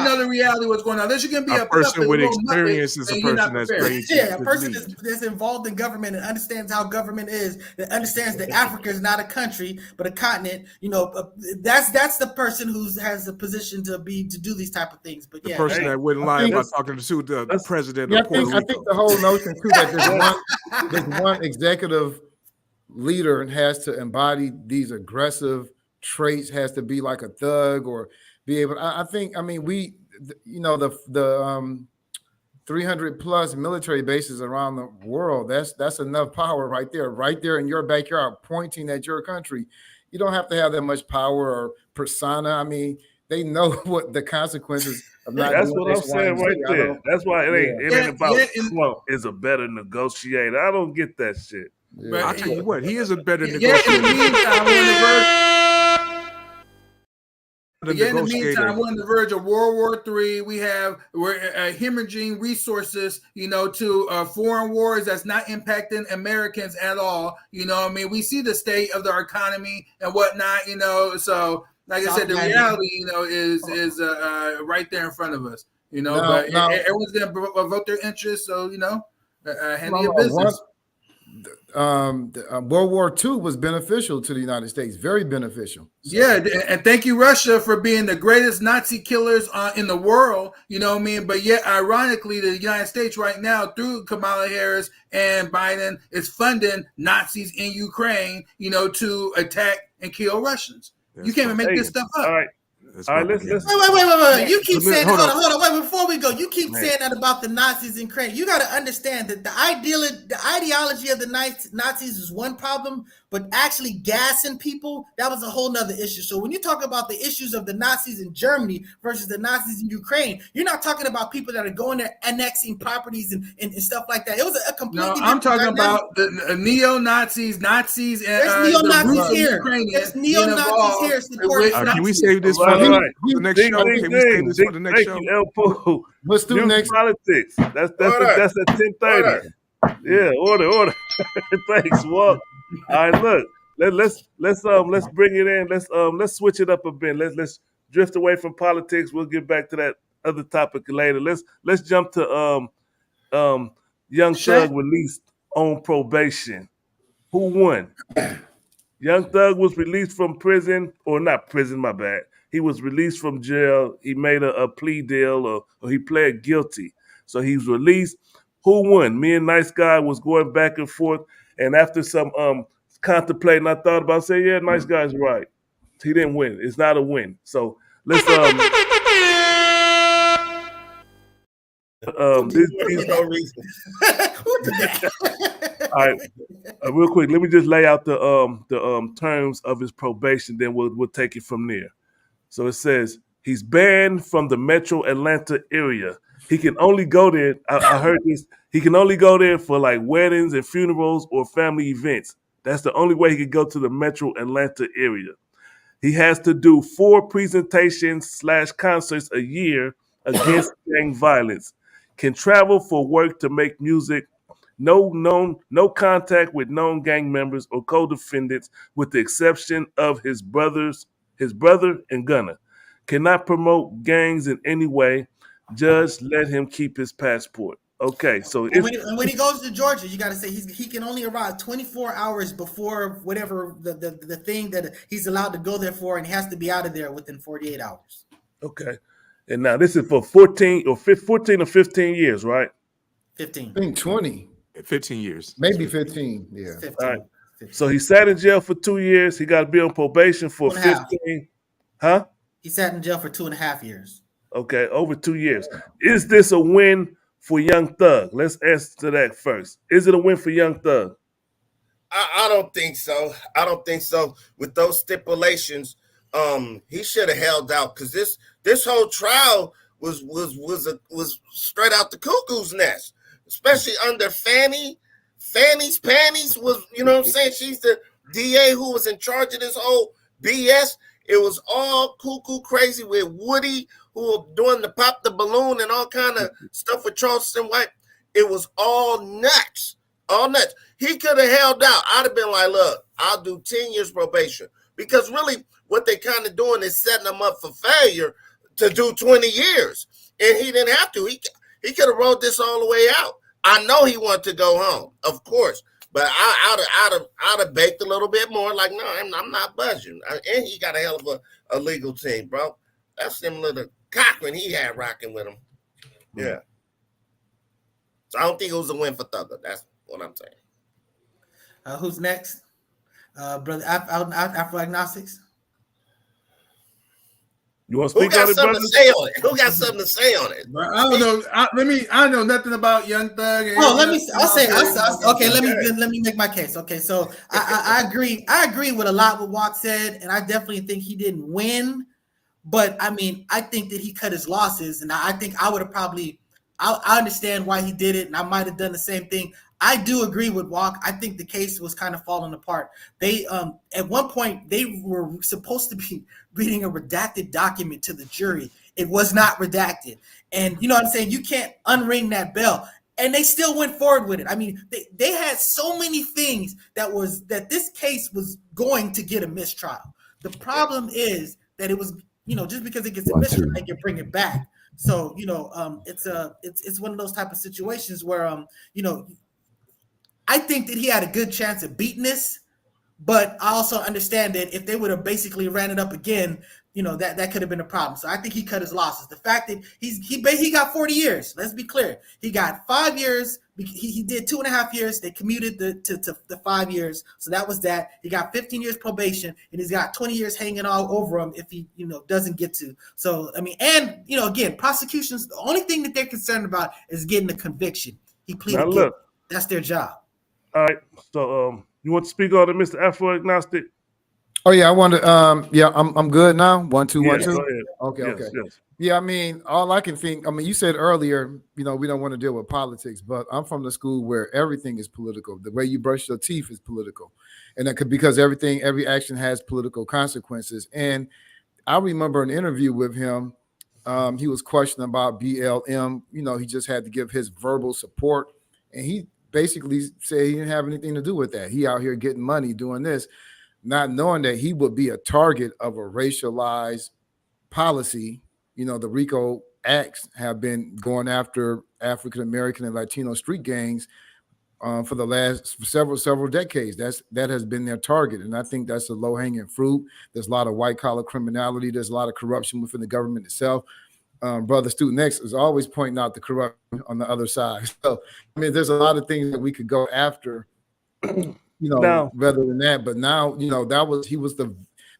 know the reality of what's going on. There should be a person with experience is a person that's ready. Yeah, a person that's involved in government and understands how government is, that understands that Africa is not a country but a continent. That's the person who has a position to do these type of things. But the person that wouldn't lie about talking to the president of Puerto Rico. I think the whole notion too that this one executive leader has to embody these aggressive traits, has to be like a thug or be able. The 300 plus military bases around the world, that's enough power right there in your backyard, pointing at your country. You don't have to have that much power or persona. They know what the consequences of not. That's what I'm saying right there. That's why it ain't about Trump is a better negotiator. I don't get that shit. But I'll tell you what, he is a better negotiator. In the meantime, we're on the verge of World War III. We're hemorrhaging resources, to foreign wars that's not impacting Americans at all. We see the state of our economy and whatnot. So like I said, the reality, is right there in front of us. But everyone's gonna vote their interest. So handle your business. World War II was beneficial to the United States, very beneficial. So. Yeah, and thank you, Russia, for being the greatest Nazi killers in the world. But yet, ironically, the United States right now, through Kamala Harris and Biden, is funding Nazis in Ukraine, to attack and kill Russians. You can't even make this stuff up. All right, let's wait. You keep saying, hold on. Wait, before we go, you keep saying that about the Nazis in Ukraine. You got to understand that the ideology of the Nazis is one problem, but actually gassing people, that was a whole nother issue. So when you talk about the issues of the Nazis in Germany versus the Nazis in Ukraine, you're not talking about people that are going there annexing properties and stuff like that. It was a completely. No, I'm talking about the neo-Nazis, Nazis, and there's neo-Nazis here. There's neo-Nazis here. Support. Can we save this for the next show? Can we save this for the next show? El Let's do next politics. That's at 10:30. Yeah, order. Thanks, Walt. All right, look. Let's bring it in. Let's switch it up a bit. Let's drift away from politics. We'll get back to that other topic later. Let's jump to Young Thug released on probation. Who won? Young Thug was released from prison, or not prison, my bad. He was released from jail. He made a plea deal, or he pled guilty. So he's released. Who won? Me and Nice Guy was going back and forth. And after some contemplating, I thought about saying, yeah, Nice Guy's right. He didn't win. It's not a win. So let's There's no reason. Who did that? All right, real quick, let me just lay out the terms of his probation. Then we'll take it from there. So it says he's banned from the Metro Atlanta area. He can only go there. I heard this. He can only go there for like weddings and funerals or family events. That's the only way he could go to the Metro Atlanta area. He has to do 4 presentations / concerts a year against gang violence. Can travel for work to make music. No contact with known gang members or co-defendants, with the exception of his brother and gunner. Cannot promote gangs in any way. Judge let him keep his passport. Okay, so and when he goes to Georgia, you got to say he can only arrive 24 hours before whatever the thing that he's allowed to go there for, and he has to be out of there within 48 hours. Okay, and now this is for 14 or 15 years, right? 15. I think 20. 15 years. Maybe 15. Yeah. 15. All right. So he sat in jail for 2 years. He got to be on probation for 15. Huh? He sat in jail for 2.5 years. Okay, over 2 years. Is this a win for Young Thug? Let's answer that first. Is it a win for Young Thug? I don't think so. I don't think so. With those stipulations, he should have held out, because this whole trial was straight out the cuckoo's nest, especially under Fanny's panties was, you know what I'm saying? She's the DA who was in charge of this whole BS. It was all cuckoo crazy with Woody, who was doing the pop the balloon and all kind of stuff with Charleston White. It was all nuts. All nuts. He could have held out. I'd have been like, look, I'll do 10 years probation. Because really what they kind of doing is setting him up for failure to do 20 years. And he didn't have to. He could have wrote this all the way out. I know he wanted to go home, of course. But I'd have baked a little bit more. Like, no, I'm not budging. And he got a hell of a legal team, bro. That's similar to Cochran he had rocking with him. Yeah. So I don't think it was a win for Thugger. That's what I'm saying. Who's next? Brother Afro-agnostics? You want to speak on it, brother? Who got something to say on it? I don't know. I know nothing about Young Thug. Let me make my case. Okay, so I agree. I agree with a lot what Walk said, and I definitely think he didn't win. But I mean, I think that he cut his losses, and I think I would have probably. I understand why he did it, and I might have done the same thing. I do agree with Walk. I think the case was kind of falling apart. They at one point they were supposed to be reading a redacted document to the jury. It was not redacted. And you know what I'm saying? You can't unring that bell. And they still went forward with it. I mean, they had so many things that this case was going to get a mistrial. The problem is that it was, just because it gets a mistrial, they can bring it back. So, it's one of those type of situations where I think that he had a good chance of beating this, but I also understand that if they would have basically ran it up again, that could have been a problem. So I think he cut his losses. The fact that he got 40 years. Let's be clear. He got 5 years. He did 2.5 years. They commuted to the 5 years. So that was that. He got 15 years probation, and he's got 20 years hanging all over him if he doesn't get to. So I mean, and again, prosecutions. The only thing that they're concerned about is getting a conviction. He pleaded guilty. That's their job. All right. So you want to speak on it, Mr. Afro-agnostic? Oh yeah, I want to. I'm good now. 1 2 1 2. Okay, yes, okay. Yes. Yeah, I mean, all I can think. I mean, you said earlier, we don't want to deal with politics, but I'm from the school where everything is political. The way you brush your teeth is political, and that could because every action has political consequences. And I remember an interview with him. He was questioning about BLM. He just had to give his verbal support, and he basically said he didn't have anything to do with that. He out here getting money doing this, not knowing that he would be a target of a racialized policy. The RICO acts have been going after African American and Latino street gangs for the last several decades. That has been their target, and I think that's a low hanging fruit. There's a lot of white collar criminality. There's a lot of corruption within the government itself. Brother Student X is always pointing out the corruption on the other side. So I mean, there's a lot of things that we could go after. Rather than that, but now, he was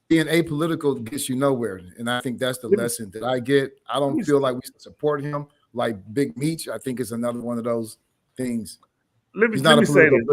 being apolitical gets you nowhere. And I think that's the lesson that I get. I don't feel like we should support him like Big Meech, I think is another one of those things. Let me say this.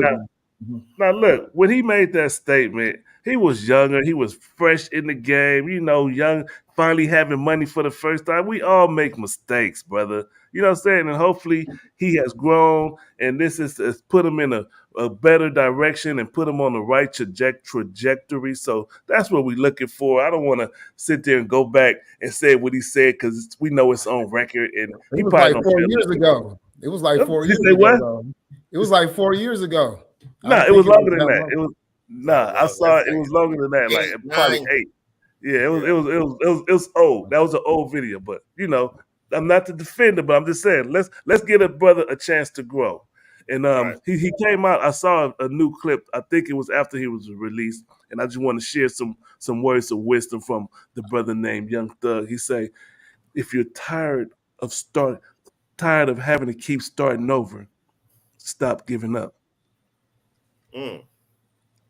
Now, look, when he made that statement, he was younger. He was fresh in the game, young, finally having money for the first time. We all make mistakes, brother. You know what I'm saying? And hopefully he has grown, and this is put him in a better direction and put him on the right trajectory. So that's what we're looking for. I don't want to sit there and go back and say what he said because we know it's on record. And it was like 4 years ago. It was like 4 years ago. It was like 4 years ago. No, it was longer than that. It was I saw it. It was longer than that, like probably 8. Yeah, it was old. That was an old video, but I'm not the defender, but I'm just saying let's give a brother a chance to grow. And he came out. I saw a new clip. I think it was after he was released, and I just want to share some words of wisdom from the brother named Young Thug. He say, "If you're tired of having to keep starting over, stop giving up."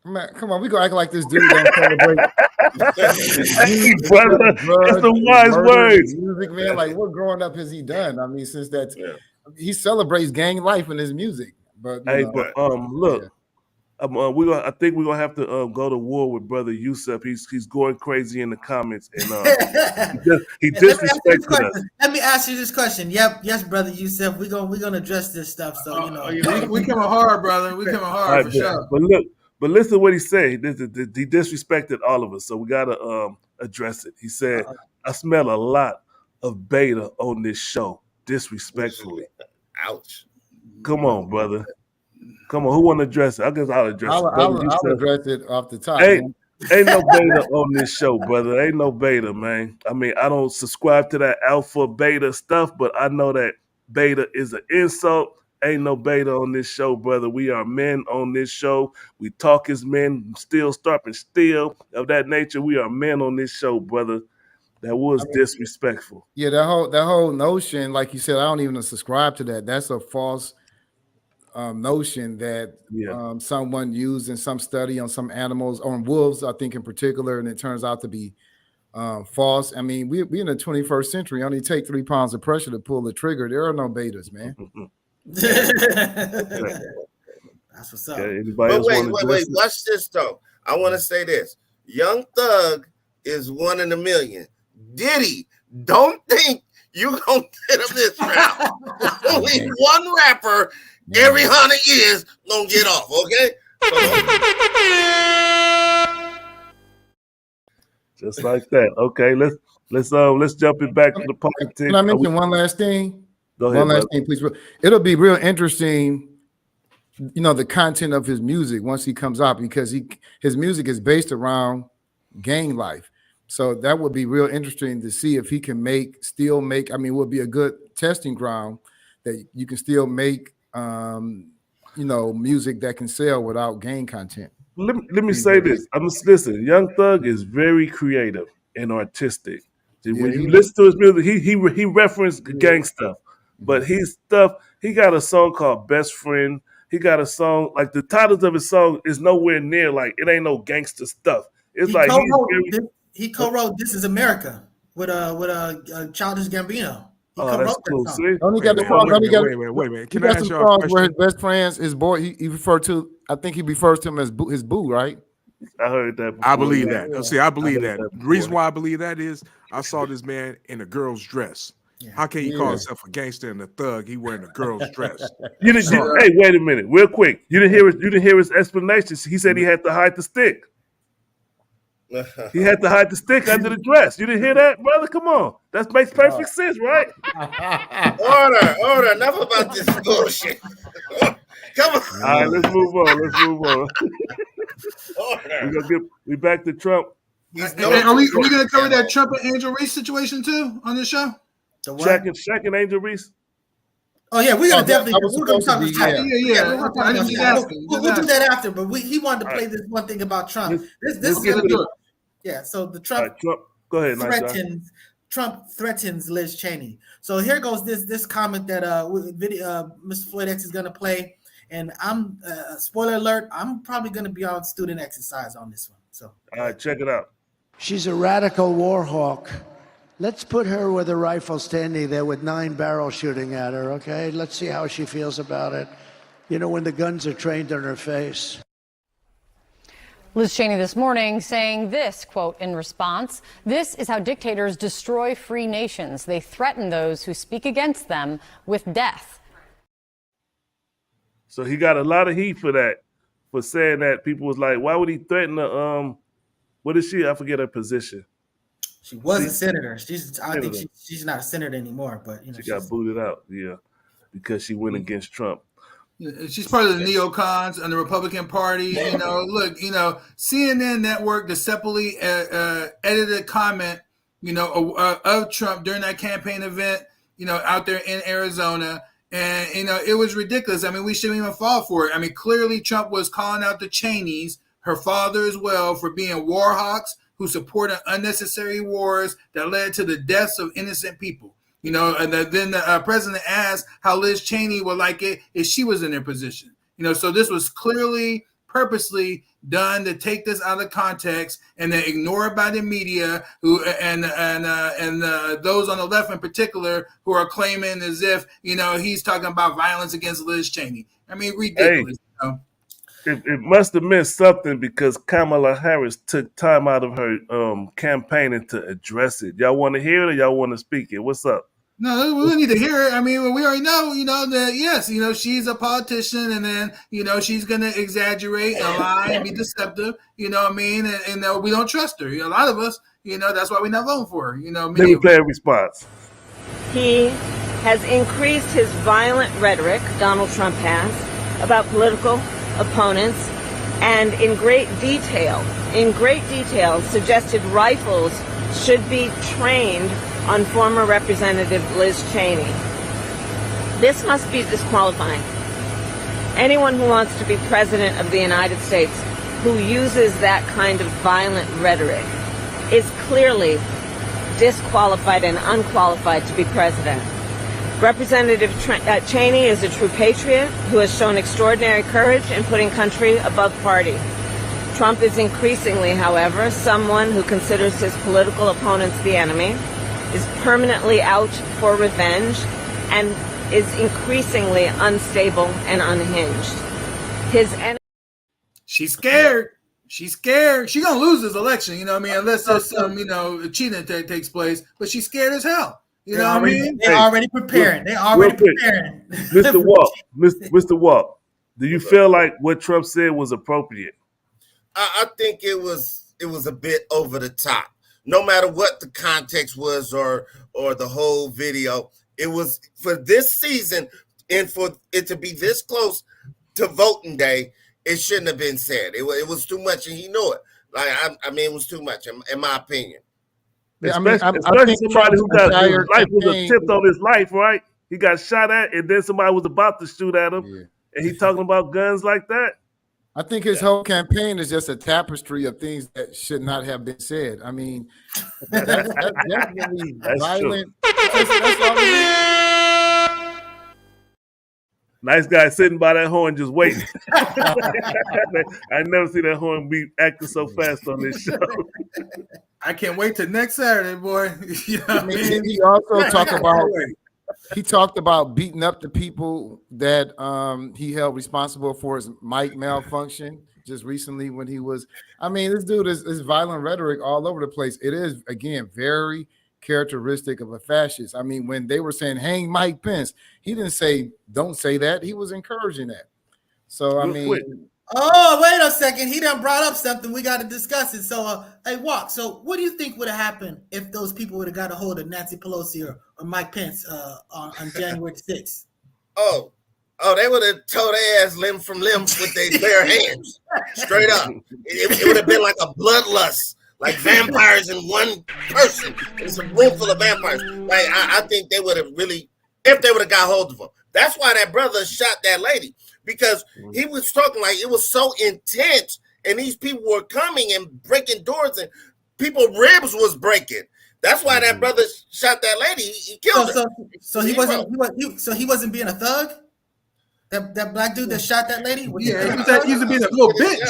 Man, come on, we gonna act like this dude don't celebrate. Brother, it's the wise words. Music, man. Like, what growing up has he done? I mean, since that he celebrates gang life in his music. But look, I think we're gonna have to go to war with brother Yusuf. He's going crazy in the comments, and he disrespected us. Let me ask you this question. Yep, yes, brother Yusuf. We're gonna address this stuff. So we coming hard, brother. We coming hard for sure. But listen to what he said. He disrespected all of us, so we gotta address it. He said, "I smell a lot of beta on this show, disrespectfully." Ouch! Come on, brother. Come on, who want to address it? I guess I'll address it. I'll address it off the top. Ain't no beta on this show, brother. Ain't no beta, man. I mean, I don't subscribe to that alpha beta stuff, but I know that beta is an insult. Ain't no beta on this show, brother. We are men on this show. We talk as men, still sharp and still of that nature. We are men on this show, brother. That was disrespectful. Yeah, that whole notion, like you said, I don't even subscribe to that. That's a false notion that someone used in some study on some animals, on wolves, I think in particular, and it turns out to be false. I mean, we in the 21st century. Only take 3 pounds of pressure to pull the trigger. There are no betas, man. That's what's up. But wait. Watch this though. I want to say this. Young Thug is 1 in a million. Diddy, don't think you gonna get him this round. Only one rapper every 100 years gonna get off. Okay. Just like that. Okay, let's jump it back to the politics. Can I mention one last thing? Go ahead. One last thing, please. It'll be real interesting, the content of his music once he comes out, because his music is based around gang life. So that would be real interesting to see if he can still make. I mean, it would be a good testing ground that you can still make, music that can sell without gang content. Let me say this. Listen, Young Thug is very creative and artistic. When you listen to his music, he referenced gang stuff. But his stuff, he got a song called Best Friend. He got a song, like the titles of his song is nowhere near, like, it ain't no gangster stuff. It's he co-wrote This Is America with Childish Gambino. That's cool. See? Only got the song. Wait a minute. Can I ask y'all a question? Where his best friends, his boy, he referred to, I think he refers to him as his boo, right? I heard that before. I believe that. Yeah. See, I believe that. The reason why I believe that is I saw this man in a girl's dress. Yeah. How can he call himself a gangster and a thug? He wearing a girl's dress. Hey, wait a minute, real quick. You didn't hear his explanation. He said he had to hide the stick. He had to hide the stick under the dress. You didn't hear that, brother? Come on, that makes perfect sense, right? Order. Enough about this bullshit. Come on. All right, let's move on. We back to Trump. Are we going to cover that Trump and Angel Reese situation too on this show? Shaq and Angel Reese. Oh yeah, we're gonna definitely. We're gonna talk about Trump. We'll do that after. But he wanted to play this one thing about Trump. This is gonna be. Yeah. So the Trump. Go ahead. Trump threatens Liz Cheney. So here goes this comment that Mr. Floyd X is gonna play, and I'm spoiler alert. I'm probably gonna be on student exercise on this one. So all right, check it out. She's a radical war hawk. Let's put her with a rifle standing there with 9 barrels shooting at her, okay? Let's see how she feels about it. You know, when the guns are trained on her face. Liz Cheney this morning saying this, quote, in response, "This is how dictators destroy free nations. They threaten those who speak against them with death." So he got a lot of heat for that, for saying that. People was like, why would he threaten the, what is she? I forget her position. She was a senator. I think she's not a senator anymore, but you know, she got booted out, because she went against Trump. She's part of the neocons and the Republican Party. You know, look, CNN Network deceptively edited comment, of Trump during that campaign event, out there in Arizona. And, it was ridiculous. I mean, we shouldn't even fall for it. I mean, clearly Trump was calling out the Cheneys, her father as well, for being war hawks who supported unnecessary wars that led to the deaths of innocent people. And then the president asked how Liz Cheney would like it if she was in their position. So this was clearly, purposely done to take this out of context and then ignore it by the media, who and those on the left in particular who are claiming as if he's talking about violence against Liz Cheney. I mean, ridiculous. Hey. It must have meant something because Kamala Harris took time out of her campaigning to address it. Y'all want to hear it or y'all want to speak it? What's up? No, we don't need to hear it. I mean, we already know, that, yes, she's a politician and then, she's going to exaggerate and lie and be deceptive, you know what I mean? And we don't trust her. A lot of us, that's why we're not voting for her. Let me play a response. He has increased his violent rhetoric, Donald Trump has, about political opponents, and in great detail suggested rifles should be trained on former Representative Liz Cheney. This must be disqualifying. Anyone who wants to be president of the United States who uses that kind of violent rhetoric is clearly disqualified and unqualified to be president. Representative Cheney is a true patriot who has shown extraordinary courage in putting country above party. Trump is increasingly, however, someone who considers his political opponents the enemy, is permanently out for revenge, and is increasingly unstable and unhinged. She's scared. She's scared. She's going to lose this election, unless there's some, cheating that takes place. But she's scared as hell. You know what I mean? They're already preparing. Mr. Walk, do you feel like what Trump said was appropriate? I think it was a bit over the top. No matter what the context was or the whole video, it was for this season and for it to be this close to voting day, it shouldn't have been said. It was too much, and he knew it. It was too much, in my opinion. Yeah, especially somebody who got his life was attempt on his life, right? He got shot at, and then somebody was about to shoot at him, and he talking about guns like that. I think his whole campaign is just a tapestry of things that should not have been said. I mean, that's definitely violent. That's all it is. Nice guy sitting by that horn just waiting. I never see that horn be acting so fast on this show. I can't wait till next Saturday, boy. He also talked about beating up the people that he held responsible for his mic malfunction just recently when he was. I mean, this dude is violent rhetoric all over the place. It is, again, very characteristic of a fascist. I mean, when they were saying hang Mike Pence, he didn't say don't say that. He was encouraging that. So, I mean. Oh, wait a second. He done brought up something. We got to discuss it. So, hey, Walk. So, what do you think would have happened if those people would have got a hold of Nancy Pelosi or Mike Pence on January 6th? Oh, they would have tore their ass limb from limb with their bare hands. Straight up. It would have been like a bloodlust, like vampires in one person. It's a room full of vampires. Like, I think they would have really, if they would have got hold of him. That's why that brother shot that lady. Because he was talking like it was so intense, and these people were coming and breaking doors, and people's ribs was breaking. That's why that brother shot that lady. He killed her. So he wasn't being a thug. That black dude that shot that lady? Yeah, he used to be a little bitch.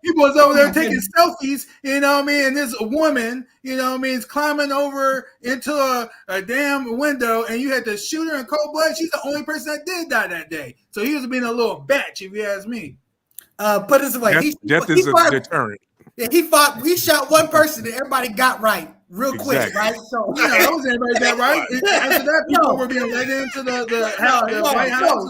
He was over there taking selfies, you know what I mean? And this woman, you know what I mean, is climbing over into a damn window, and you had to shoot her in cold blood. She's the only person that did die that day. So he was being a little bitch, if you ask me. Put this away. Death is a deterrent. Yeah, he shot one person and everybody got right real quick, right? So that was everybody got right. After that, people were being let into the White House.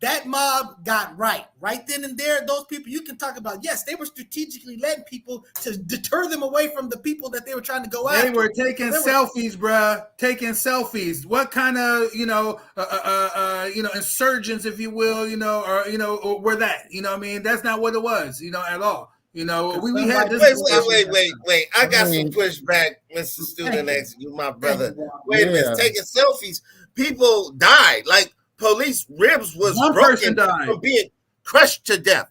That mob got right then and there. Those people you can talk about. Yes, they were strategically letting people to deter them away from the people that they were trying to go after. They were taking selfies, bruh. Taking selfies. What kind of insurgents, if you will, or were that? You know what I mean? That's not what it was, at all. We had this. Wait. I got some pushback, Mr. Student X, you my brother. Wait a minute, taking selfies. People died. Like police ribs was broken from being crushed to death.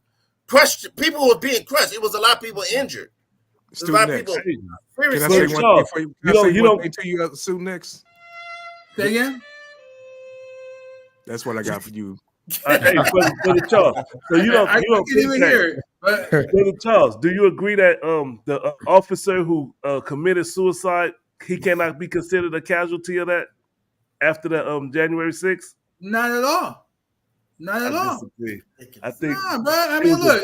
People were being crushed. It was a lot of people injured. A lot of people. Can I say one thing for you? You don't to you, Student X? Say again. That's what I got for you. Hey, Brother Charles. So you don't even hear it. Brother Charles, do you agree that the officer who committed suicide, he cannot be considered a casualty of that after the January 6th? Not at all. Not at all. Disagree. I think. Nah, bro. I mean, look.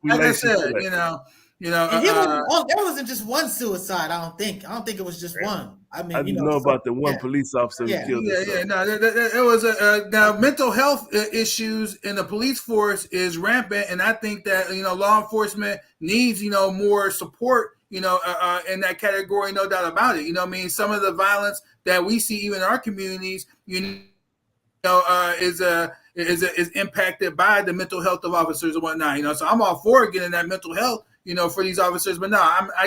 Like I said, there wasn't just one suicide. I don't think it was just one. I mean, I didn't know about the one police officer who killed himself. No, there was now mental health issues in the police force is rampant, and I think that law enforcement needs more support in that category, no doubt about it. I mean, some of the violence that we see even in our communities, is impacted by the mental health of officers and whatnot. So I'm all for getting that mental health, for these officers, but no,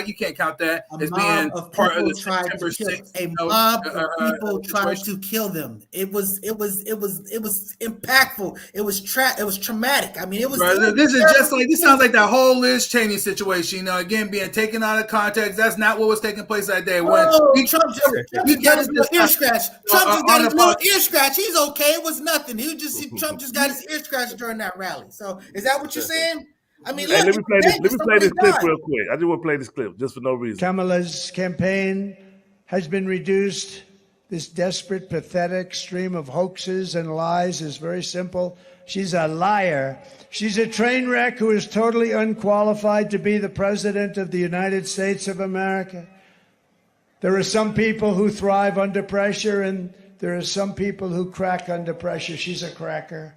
you can't count that as being part of the September 6th. A mob of people tried to kill them. It was impactful. It was traumatic. I mean, this sounds like that whole Liz Cheney situation. Again, being taken out of context. That's not what was taking place that day. Trump just got his little ear scratch. Ear scratch. He's okay. It was nothing. Trump just got his ear scratched during that rally. So is that what you're saying? I mean, let me play this clip real quick. I just want to play this clip just for no reason. Kamala's campaign has been reduced. This desperate, pathetic stream of hoaxes and lies is very simple. She's a liar. She's a train wreck who is totally unqualified to be the president of the United States of America. There are some people who thrive under pressure, and there are some people who crack under pressure. She's a cracker.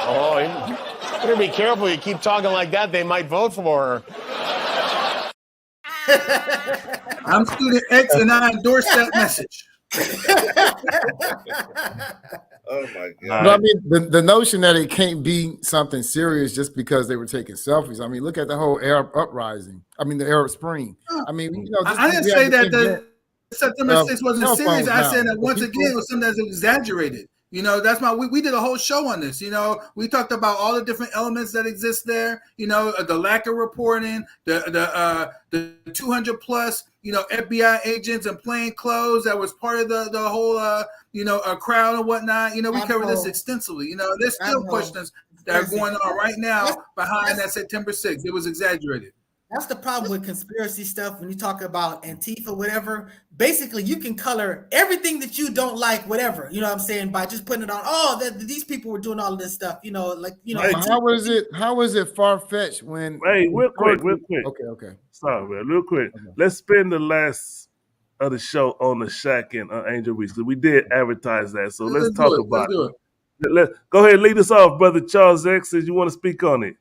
Oh, you better be careful. You keep talking like that, they might vote for her. I'm Student X, and I endorse that message. Oh my God! But I mean, the notion that it can't be something serious just because they were taking selfies. I mean, look at the whole Arab uprising. I mean, the Arab Spring. I mean, I didn't say that the September 6th wasn't serious. I said that once again it was something that's exaggerated. That's we did a whole show on this. We talked about all the different elements that exist there. The lack of reporting, the 200 plus, FBI agents in plain clothes that was part of the whole, a crowd and whatnot. We covered this extensively. There's still questions that are going on right now behind that September 6th. It was exaggerated. That's the problem with conspiracy stuff. When you talk about Antifa, whatever, basically you can color everything that you don't like, whatever, what I'm saying, by just putting it on. Oh, these people were doing all of this stuff, How is it far-fetched when? Hey, real quick. Okay. Sorry, man, real quick. Okay. Let's spend the last of the show on the Shaq and Angel Reese, because we did advertise that. So let's talk about it. Go ahead, lead us off, Brother Charles X, as you want to speak on it.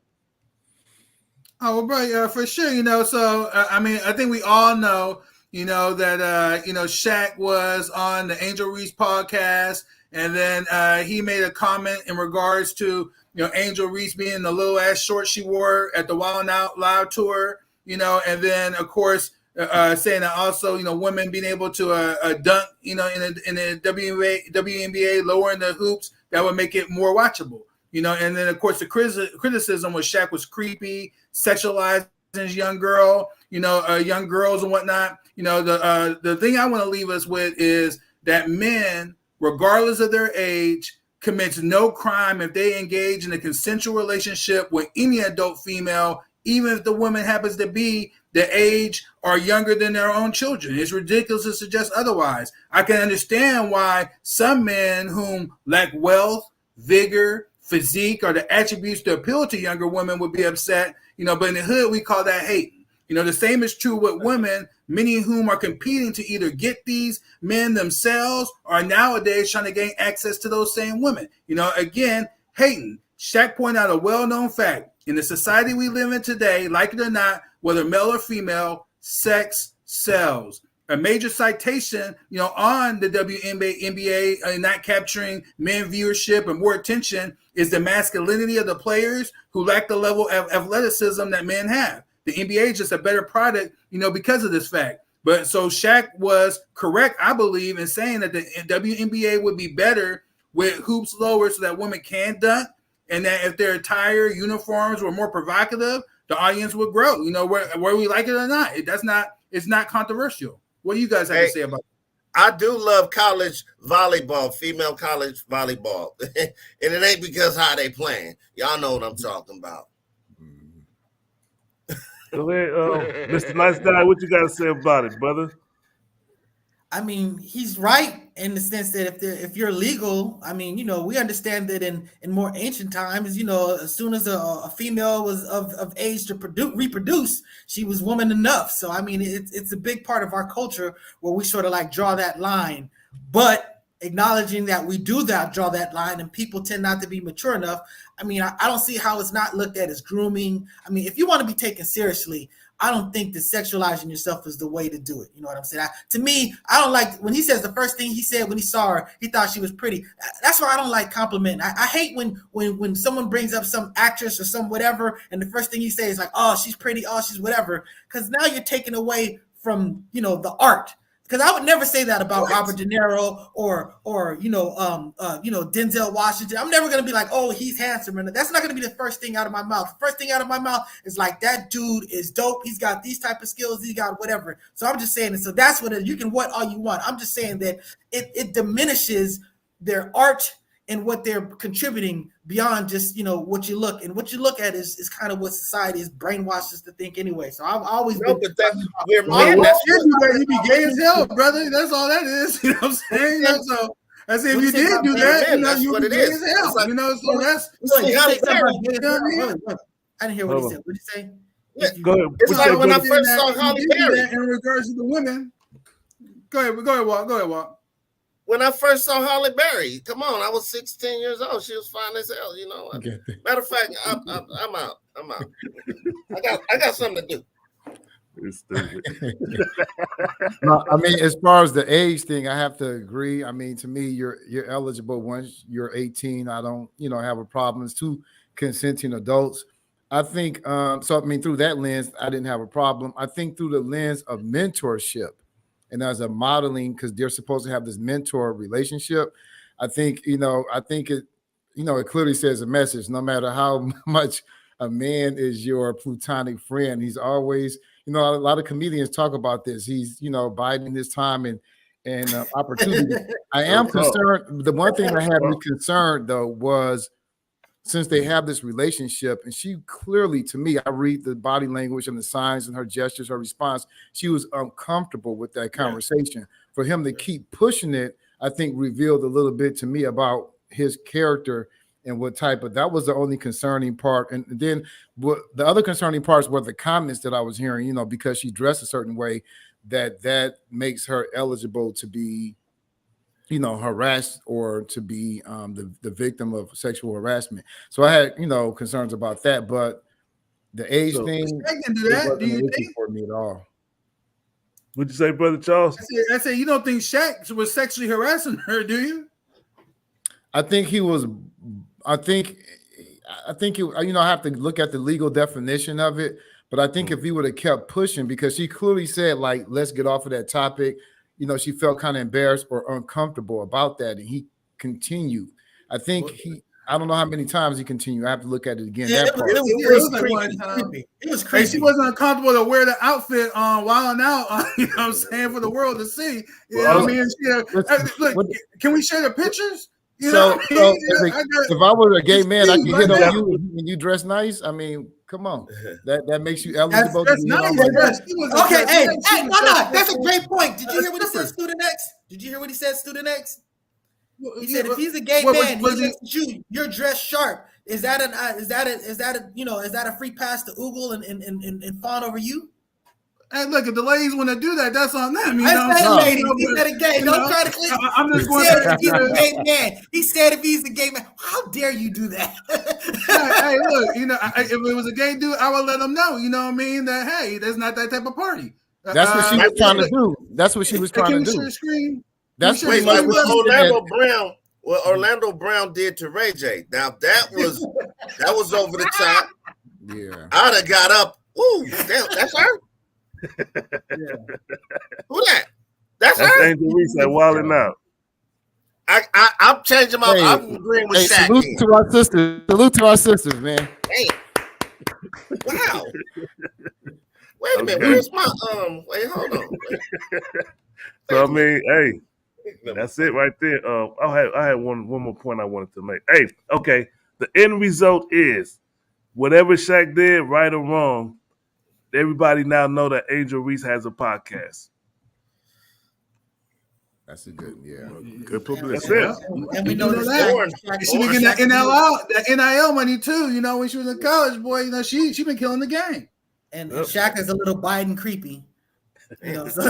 Oh, well, bro, for sure, so, I mean, I think we all know, that, Shaq was on the Angel Reese podcast, and then he made a comment in regards to, Angel Reese being the little ass shorts she wore at the Wild 'N Out Live tour, and then, of course, saying that also, women being able to dunk, in the WNBA, lowering the hoops, that would make it more watchable. And then, of course, the criticism was Shaq was creepy, sexualizing his young girl, young girls and whatnot. The thing I want to leave us with is that men, regardless of their age, commits no crime if they engage in a consensual relationship with any adult female, even if the woman happens to be the age or younger than their own children. It's ridiculous to suggest otherwise. I can understand why some men whom lack wealth, vigor, physique, or the attributes to appeal to younger women would be upset, but in the hood, we call that hating. The same is true with women, many of whom are competing to either get these men themselves or nowadays trying to gain access to those same women. Again, hating. Shaq pointed out a well-known fact. In the society we live in today, like it or not, whether male or female, sex sells. A major citation, on the WNBA not capturing men viewership and more attention is the masculinity of the players who lack the level of athleticism that men have. The NBA is just a better product, because of this fact. But so Shaq was correct, I believe, in saying that the WNBA would be better with hoops lower so that women can dunk, and that if their attire, uniforms were more provocative, the audience would grow. Where we like it or not, it's not controversial. What do you guys have to say about it? I do love college volleyball, female college volleyball, and it ain't because how they playing. Y'all know what I'm talking about. Go ahead, Mr. Nice Guy, what you got to say about it, brother? I mean, he's right in the sense that if you're legal, I mean, we understand that in more ancient times, as soon as a female was of age to reproduce, she was woman enough. So, I mean, it's a big part of our culture where we sort of like draw that line. But acknowledging that we do draw that line and people tend not to be mature enough, I mean, I don't see how it's not looked at as grooming. I mean, if you want to be taken seriously, I don't think that sexualizing yourself is the way to do it. You know what I'm saying? To me, I don't like when he says the first thing he said when he saw her, he thought she was pretty. That's why I don't like complimenting. I hate when someone brings up some actress or some whatever, and the first thing you say is like, oh, she's pretty, oh, she's whatever. Because now you're taking away from, the art. Because I would never say that about Robert De Niro or Denzel Washington. I'm never gonna be like, oh, he's handsome, and that's not gonna be the first thing out of my mouth. The first thing out of my mouth is like, that dude is dope. He's got these type of skills. He's got whatever. So I'm just saying, so that's what you can what all you want. I'm just saying that it diminishes their art and what they're contributing beyond just what you look at is kind of what society is brainwashed us to think anyway. So I've always been. You be gay as hell, brother. That's all that is. You know what I'm saying? So I say if you did do that, you would be gay as hell. So that's. I didn't hear what he said. What did he say? Go ahead. It's like when I first saw Holly Berry. In regards to the women. Go ahead, Walt. When I first saw Holly Berry, come on, I was 16 years old. She was fine as hell, Matter of fact, I'm out. I got something to do. It's stupid. No, I mean, as far as the age thing, I have to agree. I mean, to me, you're eligible once you're 18. I don't, have a problem. It's two consenting adults. I think so. I mean, through that lens, I didn't have a problem. I think through the lens of mentorship. And as a modeling, because they're supposed to have this mentor relationship, I think it clearly says a message. No matter how much a man is your platonic friend, he's always, a lot of comedians talk about this. He's, biding his time and opportunity. I am concerned. The one thing I had me concerned though was, since they have this relationship, and she clearly, to me, I read the body language and the signs and her gestures, her response, she was uncomfortable with that conversation. For him to keep pushing it, I think revealed a little bit to me about his character and what type of, that was the only concerning part. And then the other concerning parts were the comments that I was hearing, because she dressed a certain way, that makes her eligible to be harassed or to be the victim of sexual harassment. So I had, concerns about that, but the age thing, I can do that. Do you think for me at all? What'd you say, Brother Charles? I say you don't think Shaq was sexually harassing her, do you? I think he was. I think I have to look at the legal definition of it, but I think if he would have kept pushing, because she clearly said, like, let's get off of that topic. She felt kind of embarrassed or uncomfortable about that, and he continued. I think I don't know how many times he continued. I have to look at it again. Yeah, That part. It was like creepy. one time. It was Hey, crazy. she wasn't uncomfortable to wear the outfit on Wild 'N Out, you know what I'm saying, for the world to see. You know what I mean? Look, can we share the pictures? You know what I mean? If I were a gay man, I could hit on you when you dress nice. I mean, come on. That makes you eligible to be nice. Okay, hey, no, that's a great point. Did you hear what he said, Student X? Did you hear what he said, Student X? He said if he's a gay man, he looks at you, you're dressed sharp. Is that a free pass to Oogle and fawn over you? Hey, look, if the ladies want to do that, that's on them. You I know, said ladies. He said a gay. Don't try to click. I'm just going to. He's a gay man. He said if he's a gay man, how dare you do that? Hey, look, you know, if it was a gay dude, I would let him know. You know what I mean? That hey, that's not that type of party. That's what she was trying to do. That's what she was trying to do. That's pretty much what Orlando Brown did to Ray J. Now that was over the top. Yeah, I'd have got up. Ooh, damn, that's her. Yeah. Who that? That's her. Angel Reese at Wildin' Out. I'm changing my. I'm agreeing with Shaq. Salute to our sisters. Salute to our sisters, man. Hey. Wow. Wait a minute. Where's my Wait, hold on. So I mean, hey, that's it right there. I had one more point I wanted to make. Hey, okay. The end result is whatever Shaq did, right or wrong, everybody now know that Angel Reese has a podcast. That's a good, good publicity. That's it. And we know that she been getting that NIL money too. You know, when she was in college, boy, you know, she been killing the game. And Shaq is a little Biden creepy. You know, so.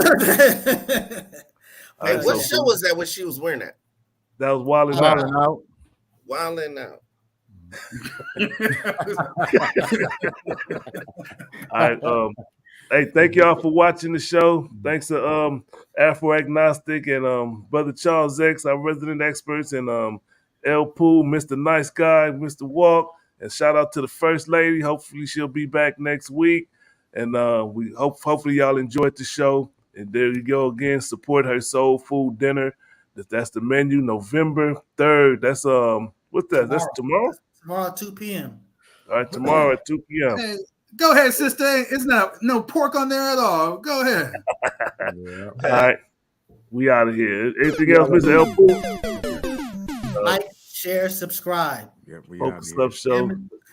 Hey, what show was that when she was wearing that? That was Wildin' Out. Wildin' Out. All right. Hey, thank y'all for watching the show. Thanks to Afro Agnostic and Brother Charles X, our resident experts, and El Pool, Mr. Nice Guy, Mr. Walk, and shout out to the First Lady. Hopefully she'll be back next week, and we hopefully y'all enjoyed the show. And there you go again. Support her soul food dinner. That's the menu, November 3rd. That's what's that? That's tomorrow. Tomorrow at 2 p.m. All right, tomorrow at 2 p.m. Hey, go ahead, sister. It's no pork on there at all. Go ahead. All right. We out of here. Anything else, Mr. El Pool? Like, share, subscribe. Yeah, we Focus Stuff Show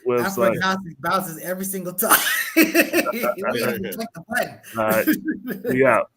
website. Bounces every single time. We don't even click the button. All right. We out.